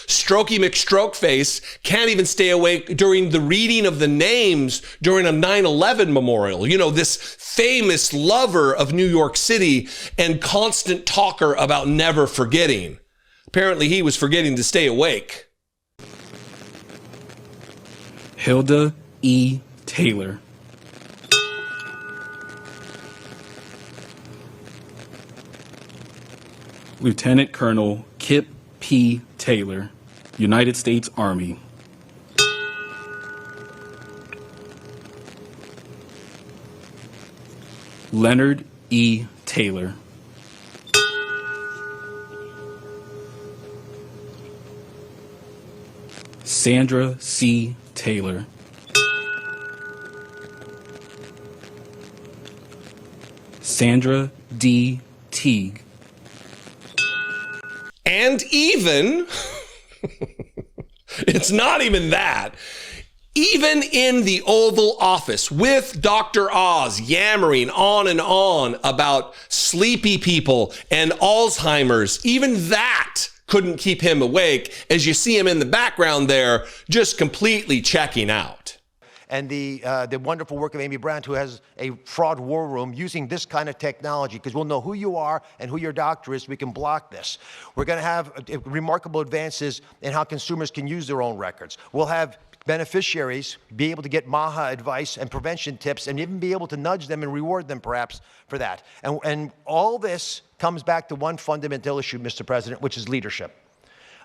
strokey McStroke face, can't even stay awake during the reading of the names during a 9/11 memorial. You know, this famous lover of New York City and constant talker about never forgetting. Apparently, he was forgetting to stay awake. Hilda E. Taylor. Lieutenant Colonel Kip P. Taylor, United States Army. Leonard E. Taylor. Sandra C. Taylor. Sandra D. Teague. And even, it's not even that, even in the Oval Office with Dr. Oz yammering on and on about sleepy people and Alzheimer's, even that couldn't keep him awake, as you see him in the background there, just completely checking out. And the wonderful work of Amy Brandt, who has a fraud war room using this kind of technology, because we'll know who you are and who your doctor is. We can block this. We're going to have remarkable advances in how consumers can use their own records. We'll have beneficiaries be able to get MAHA advice and prevention tips and even be able to nudge them and reward them perhaps for that. And all this comes back to one fundamental issue, Mr. President, which is leadership.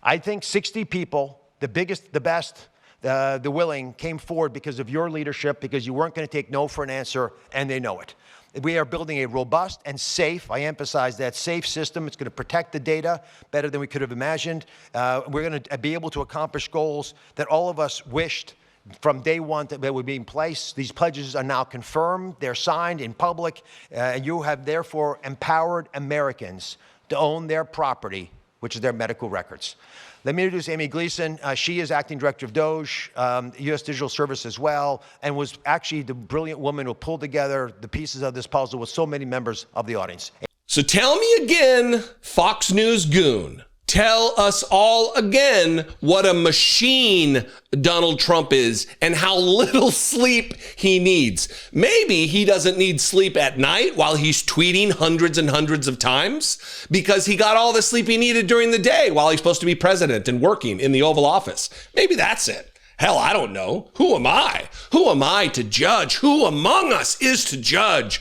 I think 60 people, the biggest, the best, the willing, came forward because of your leadership, because you weren't going to take no for an answer, and they know it. We are building a robust and safe, I emphasize that, safe system. It's going to protect the data better than we could have imagined. We're going to be able to accomplish goals that all of us wished from day one that would be in place. These pledges are now confirmed. They're signed in public. And you have therefore empowered Americans to own their property, which is their medical records. Let me introduce Amy Gleason. She is acting director of DOJ, U.S. Digital Service as well, and was actually the brilliant woman who pulled together the pieces of this puzzle with so many members of the audience. So tell me again, Fox News goon, tell us all again what a machine Donald Trump is and how little sleep he needs. Maybe he doesn't need sleep at night while he's tweeting hundreds and hundreds of times because he got all the sleep he needed during the day while he's supposed to be president and working in the Oval Office. Maybe that's it. Hell, I don't know. Who am I? Who am I to judge? Who among us is to judge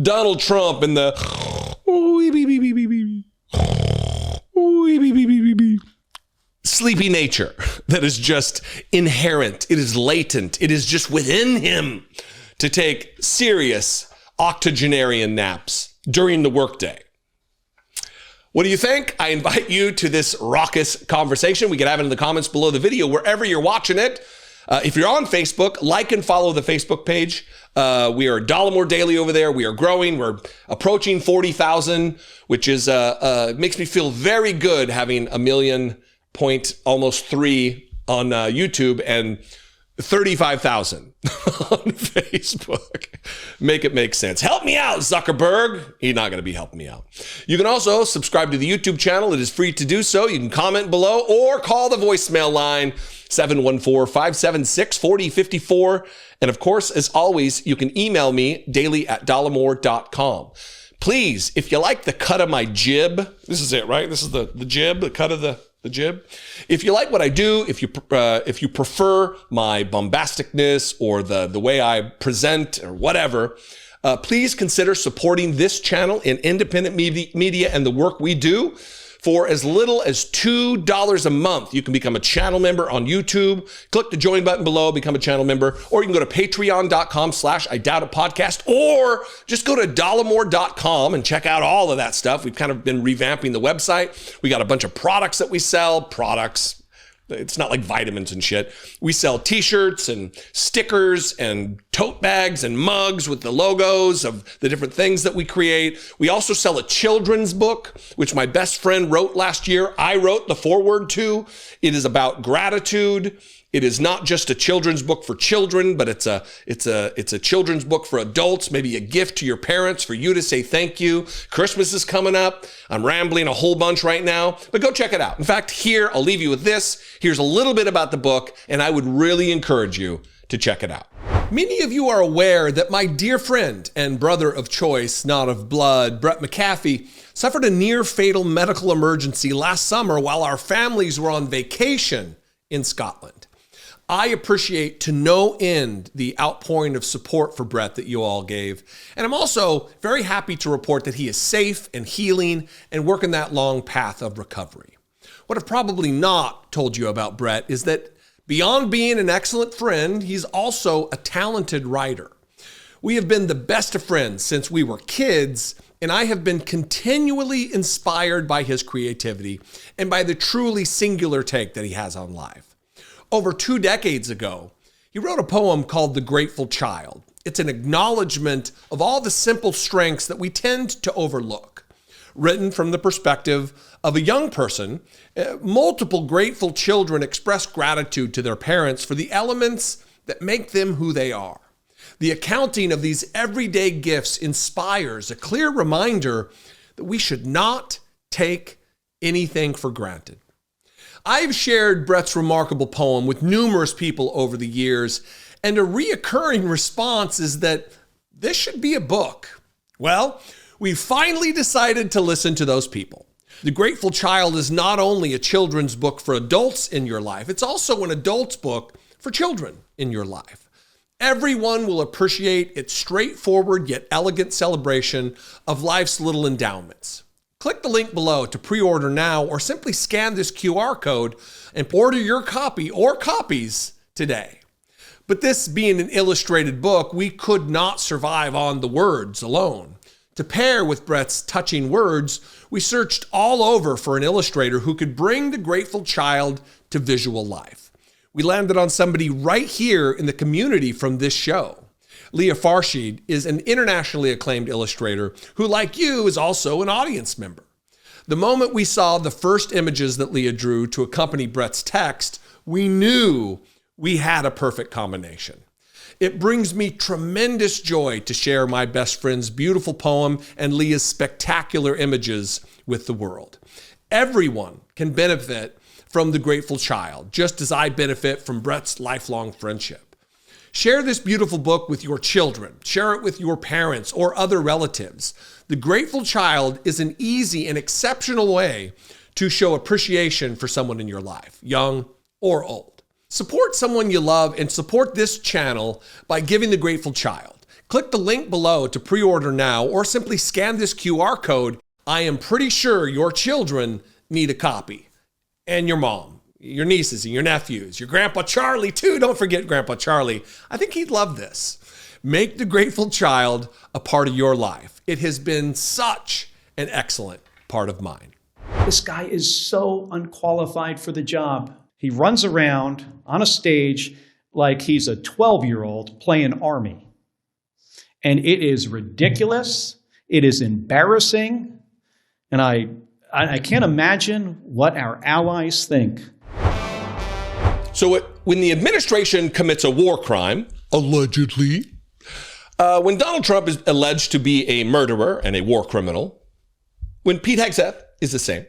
Donald Trump and the sleepy nature that is just inherent. It is latent. It is just within him to take serious octogenarian naps during the workday. What do you think? I invite you to this raucous conversation. We can have it in the comments below the video, wherever you're watching it. If you're on Facebook, like and follow the Facebook page. We are Dollemore Daily over there. We are growing. We're approaching 40,000, which is makes me feel very good having 1 million point almost 3 on YouTube and 35,000 on Facebook. Make it make sense. Help me out, Zuckerberg. He's not going to be helping me out. You can also subscribe to the YouTube channel. It is free to do so. You can comment below or call the voicemail line 714-576-4054. And of course, as always, you can email me daily@dollemore.com. Please, if you like the cut of my jib, this is it, right? This is the jib, the cut of the jib. If you like what I do, if you prefer my bombasticness or the way I present or whatever, please consider supporting this channel in independent media and the work we do. For as little as $2 a month, you can become a channel member on YouTube. Click the join button below, become a channel member, or you can go to patreon.com/IDoubtItPodcast, or just go to dollemore.com and check out all of that stuff. We've kind of been revamping the website. We got a bunch of products that we sell, It's not like vitamins and shit. We sell t-shirts and stickers and tote bags and mugs with the logos of the different things that we create. We also sell a children's book, which my best friend wrote last year. I wrote the foreword to. It is about gratitude. It is not just a children's book for children, but it's a children's book for adults, maybe a gift to your parents for you to say thank you. Christmas is coming up. I'm rambling a whole bunch right now, but go check it out. In fact, here, I'll leave you with this. Here's a little bit about the book, and I would really encourage you to check it out. Many of you are aware that my dear friend and brother of choice, not of blood, Brett McAfee, suffered a near-fatal medical emergency last summer while our families were on vacation in Scotland. I appreciate to no end the outpouring of support for Brett that you all gave. And I'm also very happy to report that he is safe and healing and working that long path of recovery. What I've probably not told you about Brett is that beyond being an excellent friend, he's also a talented writer. We have been the best of friends since we were kids, and I have been continually inspired by his creativity and by the truly singular take that he has on life. Over 2 decades ago, he wrote a poem called The Grateful Child. It's an acknowledgement of all the simple strengths that we tend to overlook. Written from the perspective of a young person, multiple grateful children express gratitude to their parents for the elements that make them who they are. The accounting of these everyday gifts inspires a clear reminder that we should not take anything for granted. I've shared Brett's remarkable poem with numerous people over the years, and a reoccurring response is that this should be a book. Well, we finally decided to listen to those people. The Grateful Child is not only a children's book for adults in your life, it's also an adult's book for children in your life. Everyone will appreciate its straightforward yet elegant celebration of life's little endowments. Click the link below to pre-order now, or simply scan this QR code and order your copy or copies today. But this being an illustrated book, we could not survive on the words alone. To pair with Brett's touching words, we searched all over for an illustrator who could bring The Grateful Child to visual life. We landed on somebody right here in the community from this show. Leah Farshid is an internationally acclaimed illustrator who, like you, is also an audience member. The moment we saw the first images that Leah drew to accompany Brett's text, we knew we had a perfect combination. It brings me tremendous joy to share my best friend's beautiful poem and Leah's spectacular images with the world. Everyone can benefit from The Grateful Child, just as I benefit from Brett's lifelong friendship. Share this beautiful book with your children. Share it with your parents or other relatives. The Grateful Child is an easy and exceptional way to show appreciation for someone in your life, young or old. Support someone you love and support this channel by giving The Grateful Child. Click the link below to pre-order now or simply scan this QR code. I am pretty sure your children need a copy. And your mom, your nieces and your nephews, your Grandpa Charlie too. Don't forget Grandpa Charlie. I think he'd love this. Make The Grateful Child a part of your life. It has been such an excellent part of mine. This guy is so unqualified for the job. He runs around on a stage like he's a 12-year-old playing Army. And it is ridiculous. It is embarrassing. And I can't imagine what our allies think. So when the administration commits a war crime, allegedly, when Donald Trump is alleged to be a murderer and a war criminal, when Pete Hegseth is the same,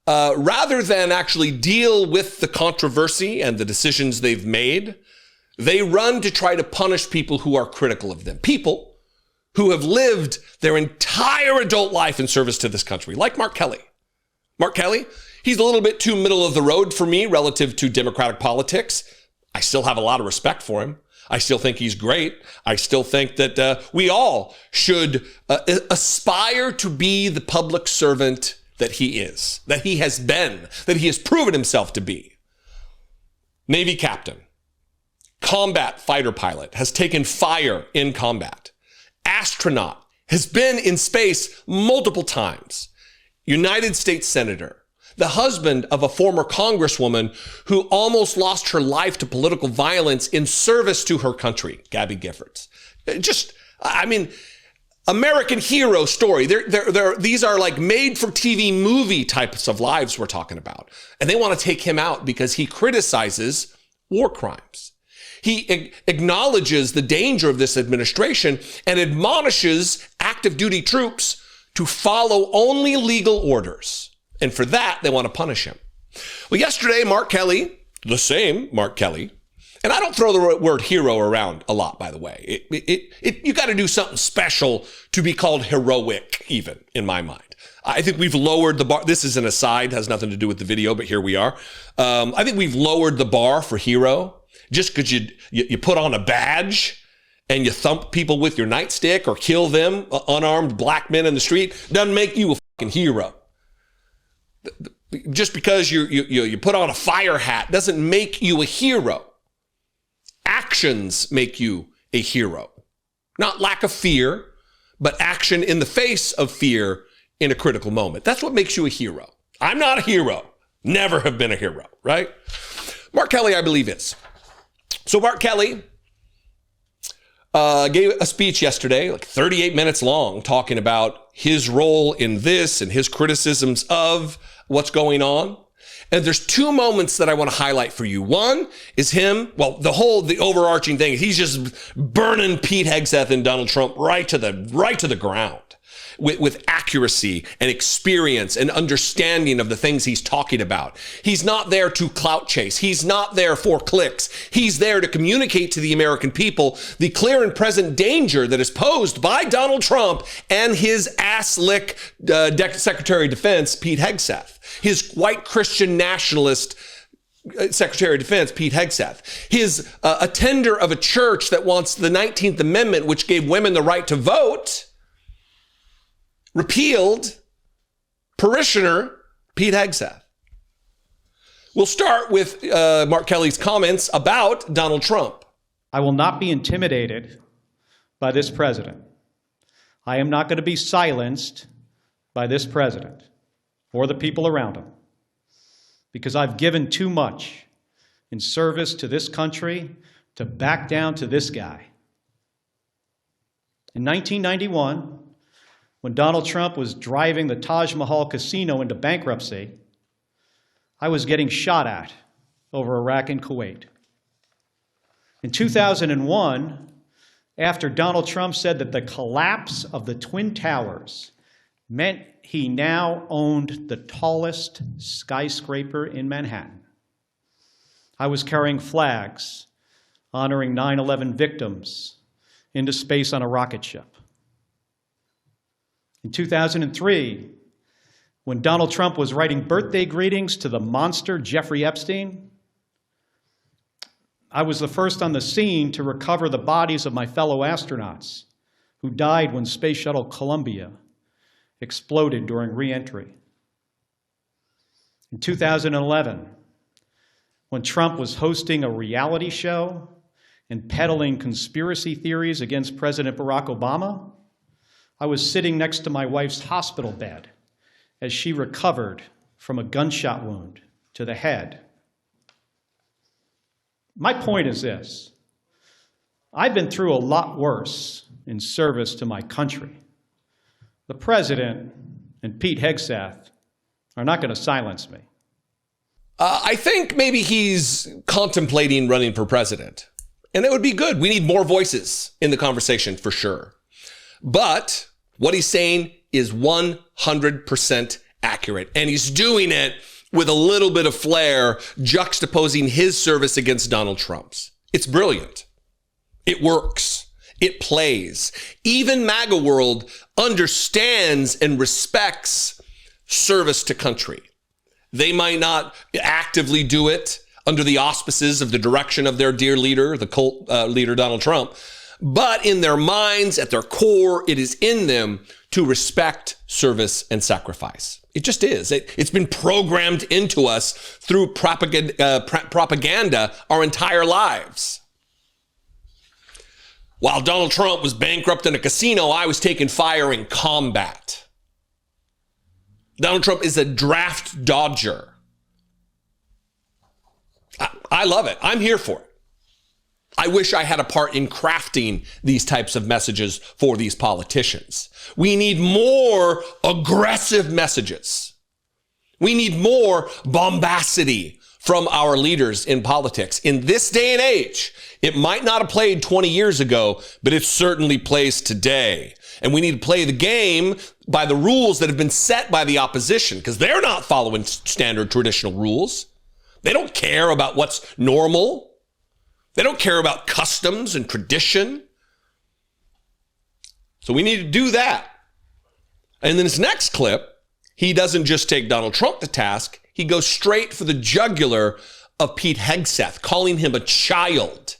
rather than actually deal with the controversy and the decisions they've made, they run to try to punish people who are critical of them. People who have lived their entire adult life in service to this country, like Mark Kelly. Mark Kelly, he's a little bit too middle of the road for me relative to Democratic politics. I still have a lot of respect for him. I still think he's great. I still think that we all should aspire to be the public servant that he is, that he has been, that he has proven himself to be. Navy captain, combat fighter pilot, has taken fire in combat. Astronaut, has been in space multiple times. United States Senator, the husband of a former congresswoman who almost lost her life to political violence in service to her country, Gabby Giffords. American hero story. These are like made for TV movie types of lives we're talking about. And they want to take him out because he criticizes war crimes. He acknowledges the danger of this administration and admonishes active duty troops to follow only legal orders. And for that, they want to punish him. Well, yesterday, Mark Kelly, the same Mark Kelly, and I don't throw the word hero around a lot, by the way. You got to do something special to be called heroic, even, in my mind. I think we've lowered the bar. This is an aside, has nothing to do with the video, but here we are. I think we've lowered the bar for hero. Just because you put on a badge and you thump people with your nightstick or kill them, unarmed black men in the street, doesn't make you a fucking hero. Just because you put on a fire hat doesn't make you a hero. Actions make you a hero. Not lack of fear, but action in the face of fear in a critical moment. That's what makes you a hero. I'm not a hero. Never have been a hero, right? Mark Kelly, I believe, is. So Mark Kelly gave a speech yesterday, like 38 minutes long, talking about his role in this and his criticisms of what's going on. And there's two moments that I want to highlight for you. One is him, the overarching thing, he's just burning Pete Hegseth and Donald Trump right to the ground. With accuracy and experience and understanding of the things he's talking about. He's not there to clout chase. He's not there for clicks. He's there to communicate to the American people the clear and present danger that is posed by Donald Trump and his ass-lick Secretary of Defense, Pete Hegseth. His white Christian nationalist Secretary of Defense, Pete Hegseth. His attender of a church that wants the 19th Amendment, which gave women the right to vote, repealed, parishioner Pete Hegseth. We'll start with Mark Kelly's comments about Donald Trump. I will not be intimidated by this president. I am not going to be silenced by this president or the people around him because I've given too much in service to this country to back down to this guy. In 1991, when Donald Trump was driving the Taj Mahal casino into bankruptcy, I was getting shot at over Iraq and Kuwait. In 2001, after Donald Trump said that the collapse of the Twin Towers meant he now owned the tallest skyscraper in Manhattan. I was carrying flags honoring 9/11 victims into space on a rocket ship. In 2003, when Donald Trump was writing birthday greetings to the monster Jeffrey Epstein, I was the first on the scene to recover the bodies of my fellow astronauts who died when Space Shuttle Columbia exploded during re-entry. In 2011, when Trump was hosting a reality show and peddling conspiracy theories against President Barack Obama, I was sitting next to my wife's hospital bed as she recovered from a gunshot wound to the head. My point is this: I've been through a lot worse in service to my country. The president and Pete Hegseth are not going to silence me. I think maybe he's contemplating running for president. And it would be good. We need more voices in the conversation for sure. But what he's saying is 100% accurate. And he's doing it with a little bit of flair, juxtaposing his service against Donald Trump's. It's brilliant. It works. It plays. Even MAGA world understands and respects service to country. They might not actively do it under the auspices of the direction of their dear leader, the cult leader, Donald Trump. But in their minds, at their core, it is in them to respect service and sacrifice. It just is. It's been programmed into us through propaganda our entire lives. While Donald Trump was bankrupt in a casino, I was taking fire in combat. Donald Trump is a draft dodger. I love it. I'm here for it. I wish I had a part in crafting these types of messages for these politicians. We need more aggressive messages. We need more bombacity from our leaders in politics. In this day and age, it might not have played 20 years ago, but it certainly plays today. And we need to play the game by the rules that have been set by the opposition, because they're not following standard traditional rules. They don't care about what's normal. They don't care about customs and tradition. So we need to do that. And in this next clip, he doesn't just take Donald Trump to task. He goes straight for the jugular of Pete Hegseth, calling him a child.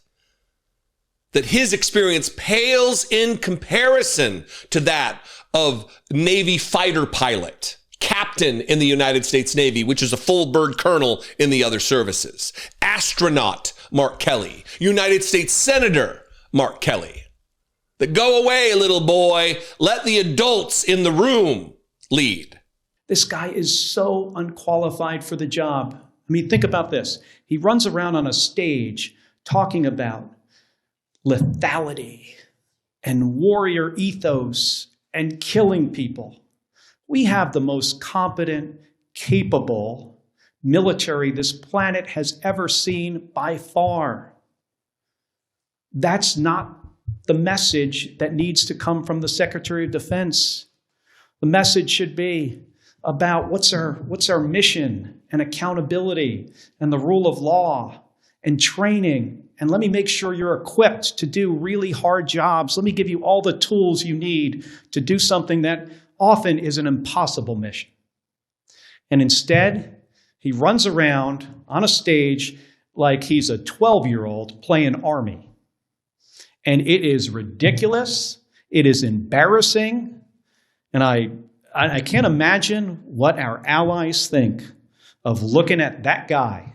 That his experience pales in comparison to that of Navy fighter pilot, captain in the United States Navy, which is a full bird colonel in the other services, astronaut Mark Kelly, United States Senator Mark Kelly. That go away, little boy, let the adults in the room lead. This guy is so unqualified for the job. I mean, think about this. He runs around on a stage talking about lethality and warrior ethos and killing people. We have the most competent, capable military this planet has ever seen by far. That's not the message that needs to come from the Secretary of Defense. The message should be about what's our mission and accountability and the rule of law and training. And let me make sure you're equipped to do really hard jobs. Let me give you all the tools you need to do something that often is an impossible mission. And instead, he runs around on a stage like he's a 12-year-old playing Army. And it is ridiculous. It is embarrassing. And I can't imagine what our allies think of looking at that guy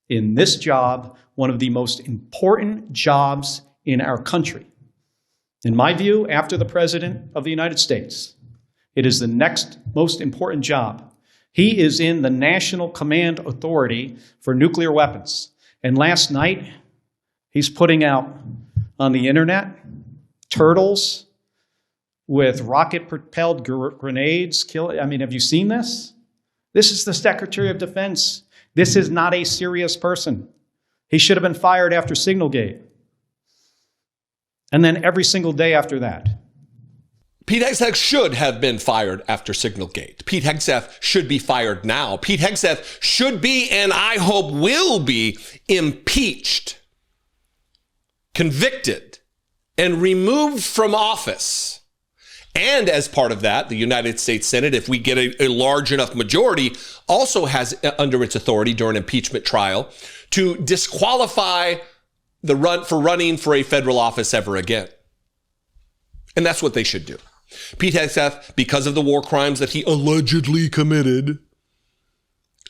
in this job, one of the most important jobs in our country. In my view, after the President of the United States, it is the next most important job. He is in the National Command Authority for Nuclear Weapons. And last night, he's putting out on the internet turtles with rocket-propelled grenades. Have you seen this? This is the Secretary of Defense. This is not a serious person. He should have been fired after Signalgate. And then every single day after that. Pete Hegseth should have been fired after Signalgate. Pete Hegseth should be fired now. Pete Hegseth should be, and I hope will be, impeached, convicted, and removed from office. And as part of that, the United States Senate, if we get a large enough majority, also has under its authority during an impeachment trial to disqualify for running for a federal office ever again. And that's what they should do. Pete Hegseth, because of the war crimes that he allegedly committed,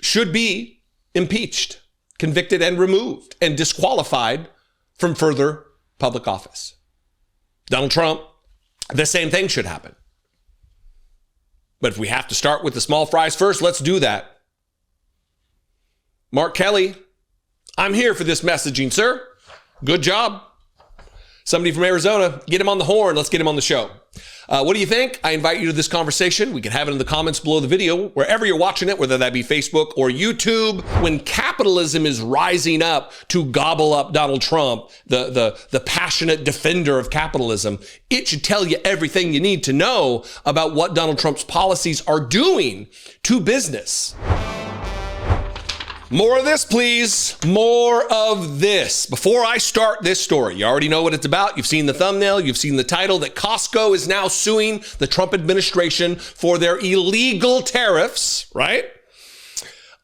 should be impeached, convicted, and removed, and disqualified from further public office. Donald Trump, the same thing should happen. But if we have to start with the small fries first, let's do that. Mark Kelly, I'm here for this messaging, sir. Good job. Somebody from Arizona, get him on the horn. Let's get him on the show. What do you think? I invite you to this conversation. We can have it in the comments below the video, wherever you're watching it, whether that be Facebook or YouTube. When capitalism is rising up to gobble up Donald Trump, the passionate defender of capitalism, it should tell you everything you need to know about what Donald Trump's policies are doing to business. More of this, please. More of this. Before I start this story, you already know what it's about. You've seen the thumbnail. You've seen the title that Costco is now suing the Trump administration for their illegal tariffs, right?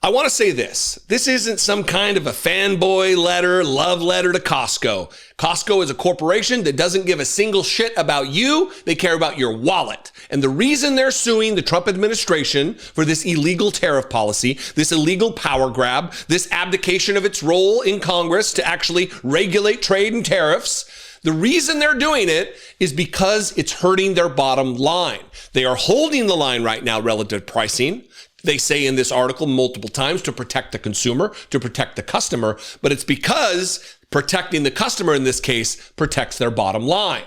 I want to say this. This isn't some kind of a fanboy letter, love letter to Costco. Costco is a corporation that doesn't give a single shit about you. They care about your wallet. And the reason they're suing the Trump administration for this illegal tariff policy, this illegal power grab, this abdication of its role in Congress to actually regulate trade and tariffs, the reason they're doing it is because it's hurting their bottom line. They are holding the line right now relative to pricing. They say in this article multiple times to protect the consumer, to protect the customer, but it's because protecting the customer in this case protects their bottom line.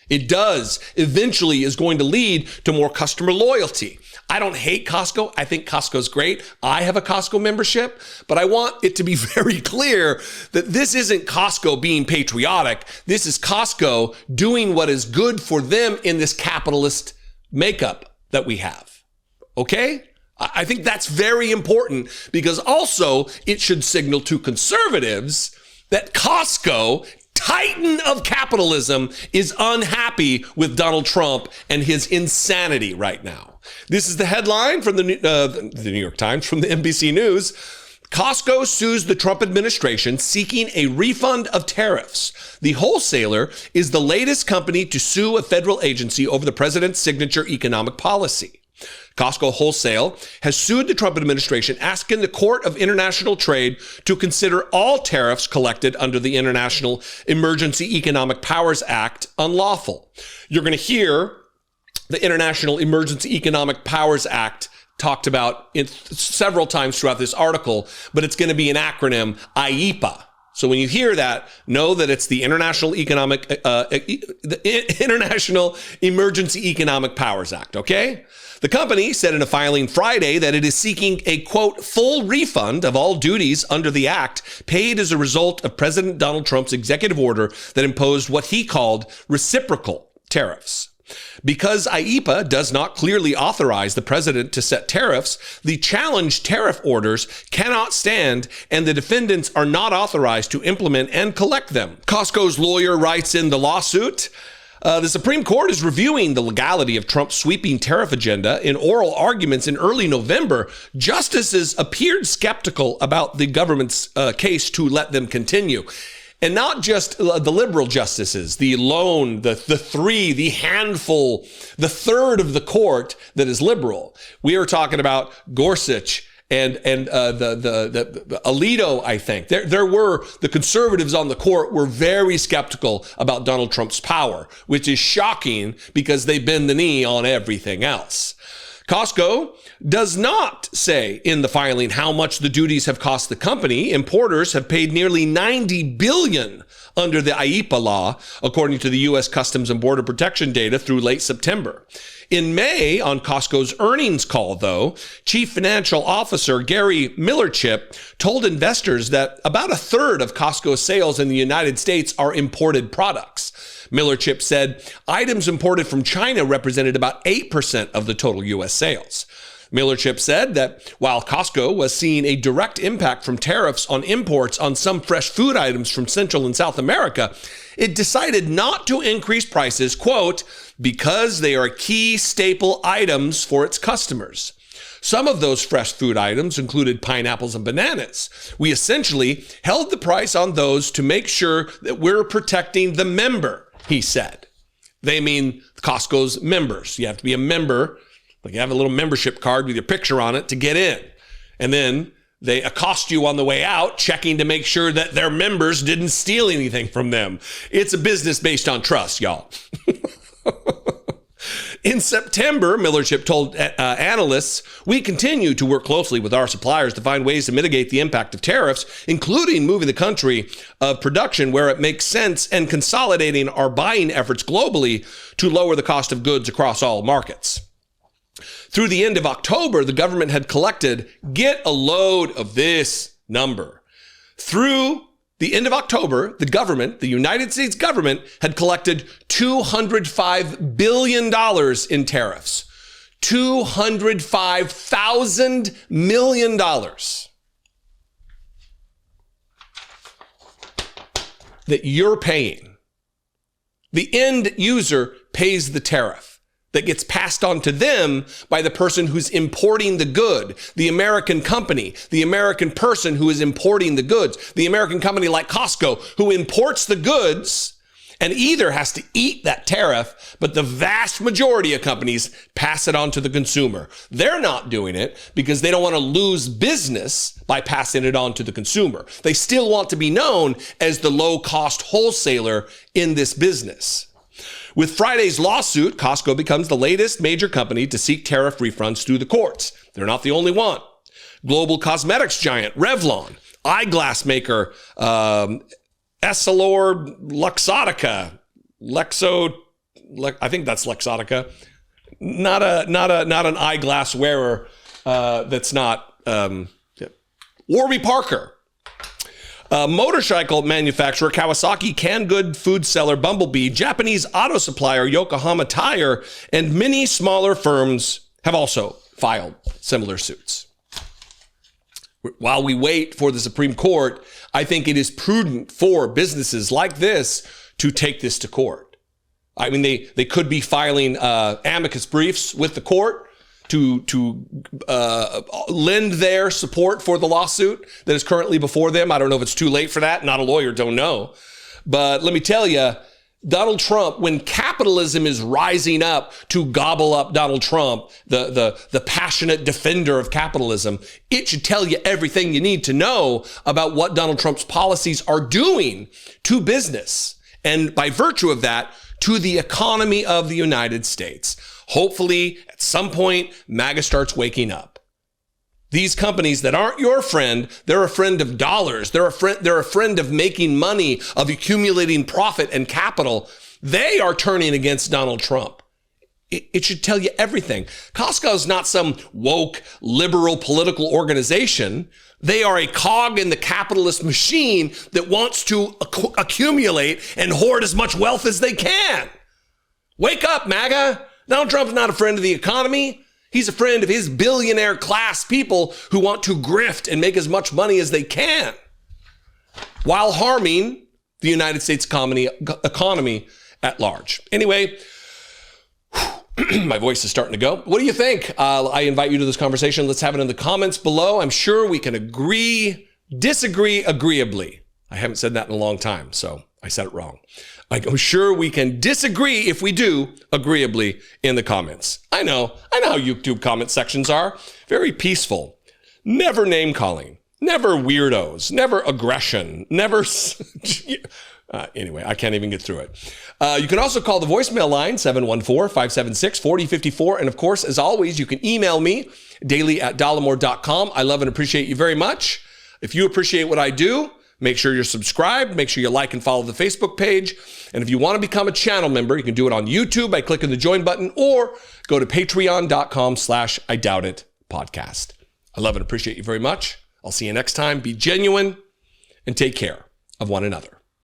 It does eventually is going to lead to more customer loyalty. I don't hate Costco. I think Costco's great. I have a Costco membership, but I want it to be very clear that this isn't Costco being patriotic. This is Costco doing what is good for them in this capitalist makeup that we have. Okay? I think that's very important because also it should signal to conservatives that Costco, titan of capitalism, is unhappy with Donald Trump and his insanity right now. This is the headline from the New York Times, from the NBC News. Costco sues the Trump administration seeking a refund of tariffs. The wholesaler is the latest company to sue a federal agency over the president's signature economic policy. Costco Wholesale has sued the Trump administration, asking the Court of International Trade to consider all tariffs collected under the International Emergency Economic Powers Act unlawful. You're going to hear the International Emergency Economic Powers Act talked about several times throughout this article, but it's going to be an acronym, IEPA. So when you hear that, know that it's the International International Emergency Economic Powers Act, okay? The company said in a filing Friday that it is seeking a, quote, full refund of all duties under the act paid as a result of President Donald Trump's executive order that imposed what he called reciprocal tariffs. Because IEPA does not clearly authorize the president to set tariffs, the challenged tariff orders cannot stand, and the defendants are not authorized to implement and collect them. Costco's lawyer writes in the lawsuit, the Supreme Court is reviewing the legality of Trump's sweeping tariff agenda. In oral arguments in early November, justices appeared skeptical about the government's case to let them continue. And not just the liberal justices, the lone, the three, the handful, the third of the court that is liberal. We are talking about Gorsuch and the Alito, I think. There were, the conservatives on the court were very skeptical about Donald Trump's power, which is shocking because they bend the knee on everything else. Costco does not say in the filing how much the duties have cost the company. Importers have paid nearly $90 billion under the IEPA law, according to the U.S. Customs and Border Protection data through late September. In May, on Costco's earnings call, though, Chief Financial Officer Gary Millerchip told investors that about a third of Costco's sales in the United States are imported products. Miller Chip said items imported from China represented about 8% of the total U.S. sales. Miller Chip said that while Costco was seeing a direct impact from tariffs on imports on some fresh food items from Central and South America, it decided not to increase prices, quote, because they are key staple items for its customers. Some of those fresh food items included pineapples and bananas. We essentially held the price on those to make sure that we're protecting the member, he said. They mean Costco's members. You have to be a member. Like you have a little membership card with your picture on it to get in. And then they accost you on the way out, checking to make sure that their members didn't steal anything from them. It's a business based on trust, y'all. In September, Miller Chip told analysts, we continue to work closely with our suppliers to find ways to mitigate the impact of tariffs, including moving the country of production where it makes sense and consolidating our buying efforts globally to lower the cost of goods across all markets. Through the end of October, the government had collected, get a load of this number. Through the end of October, the United States government, had collected $205 billion in tariffs. $205,000 million. That you're paying. The end user pays the tariff that gets passed on to them by the person who's importing the good, the American company, the American person who is importing the goods, the American company like Costco who imports the goods and either has to eat that tariff, but the vast majority of companies pass it on to the consumer. They're not doing it because they don't want to lose business by passing it on to the consumer. They still want to be known as the low-cost wholesaler in this business. With Friday's lawsuit, Costco becomes the latest major company to seek tariff refunds through the courts. They're not the only one. Global cosmetics giant Revlon, eyeglass maker Essilor Luxottica, I think that's Luxottica, not an eyeglass wearer that's not Warby Parker. Motorcycle manufacturer Kawasaki, canned good food seller Bumblebee, Japanese auto supplier Yokohama Tire, and many smaller firms have also filed similar suits. While we wait for the Supreme Court, I think it is prudent for businesses like this to take this to court. I mean, they could be filing amicus briefs with the court to lend their support for the lawsuit that is currently before them. I don't know if it's too late for that. Not a lawyer, don't know. But let me tell you, Donald Trump, when capitalism is rising up to gobble up Donald Trump, the passionate defender of capitalism, it should tell you everything you need to know about what Donald Trump's policies are doing to business. And by virtue of that, to the economy of the United States. Hopefully, at some point, MAGA starts waking up. These companies that aren't your friend, they're a friend of dollars. They're a friend of making money, of accumulating profit and capital. They are turning against Donald Trump. It should tell you everything. Costco is not some woke, liberal political organization. They are a cog in the capitalist machine that wants to accumulate and hoard as much wealth as they can. Wake up, MAGA. Donald Trump's not a friend of the economy. He's a friend of his billionaire class people who want to grift and make as much money as they can while harming the United States economy at large. Anyway, my voice is starting to go. What do you think? I invite you to this conversation. Let's have it in the comments below. I'm sure we can disagree agreeably. I haven't said that in a long time, so I said it wrong. I'm sure we can disagree, if we do, agreeably in the comments. I know how YouTube comment sections are. Very peaceful. Never name calling. Never weirdos. Never aggression. Never... Anyway, I can't even get through it. You can also call the voicemail line, 714-576-4054. And of course, as always, you can email me, daily@dollemore.com. I love and appreciate you very much. If you appreciate what I do, make sure you're subscribed. Make sure you like and follow the Facebook page. And if you want to become a channel member, you can do it on YouTube by clicking the join button or go to patreon.com/IDoubtIt I love and appreciate you very much. I'll see you next time. Be genuine and take care of one another.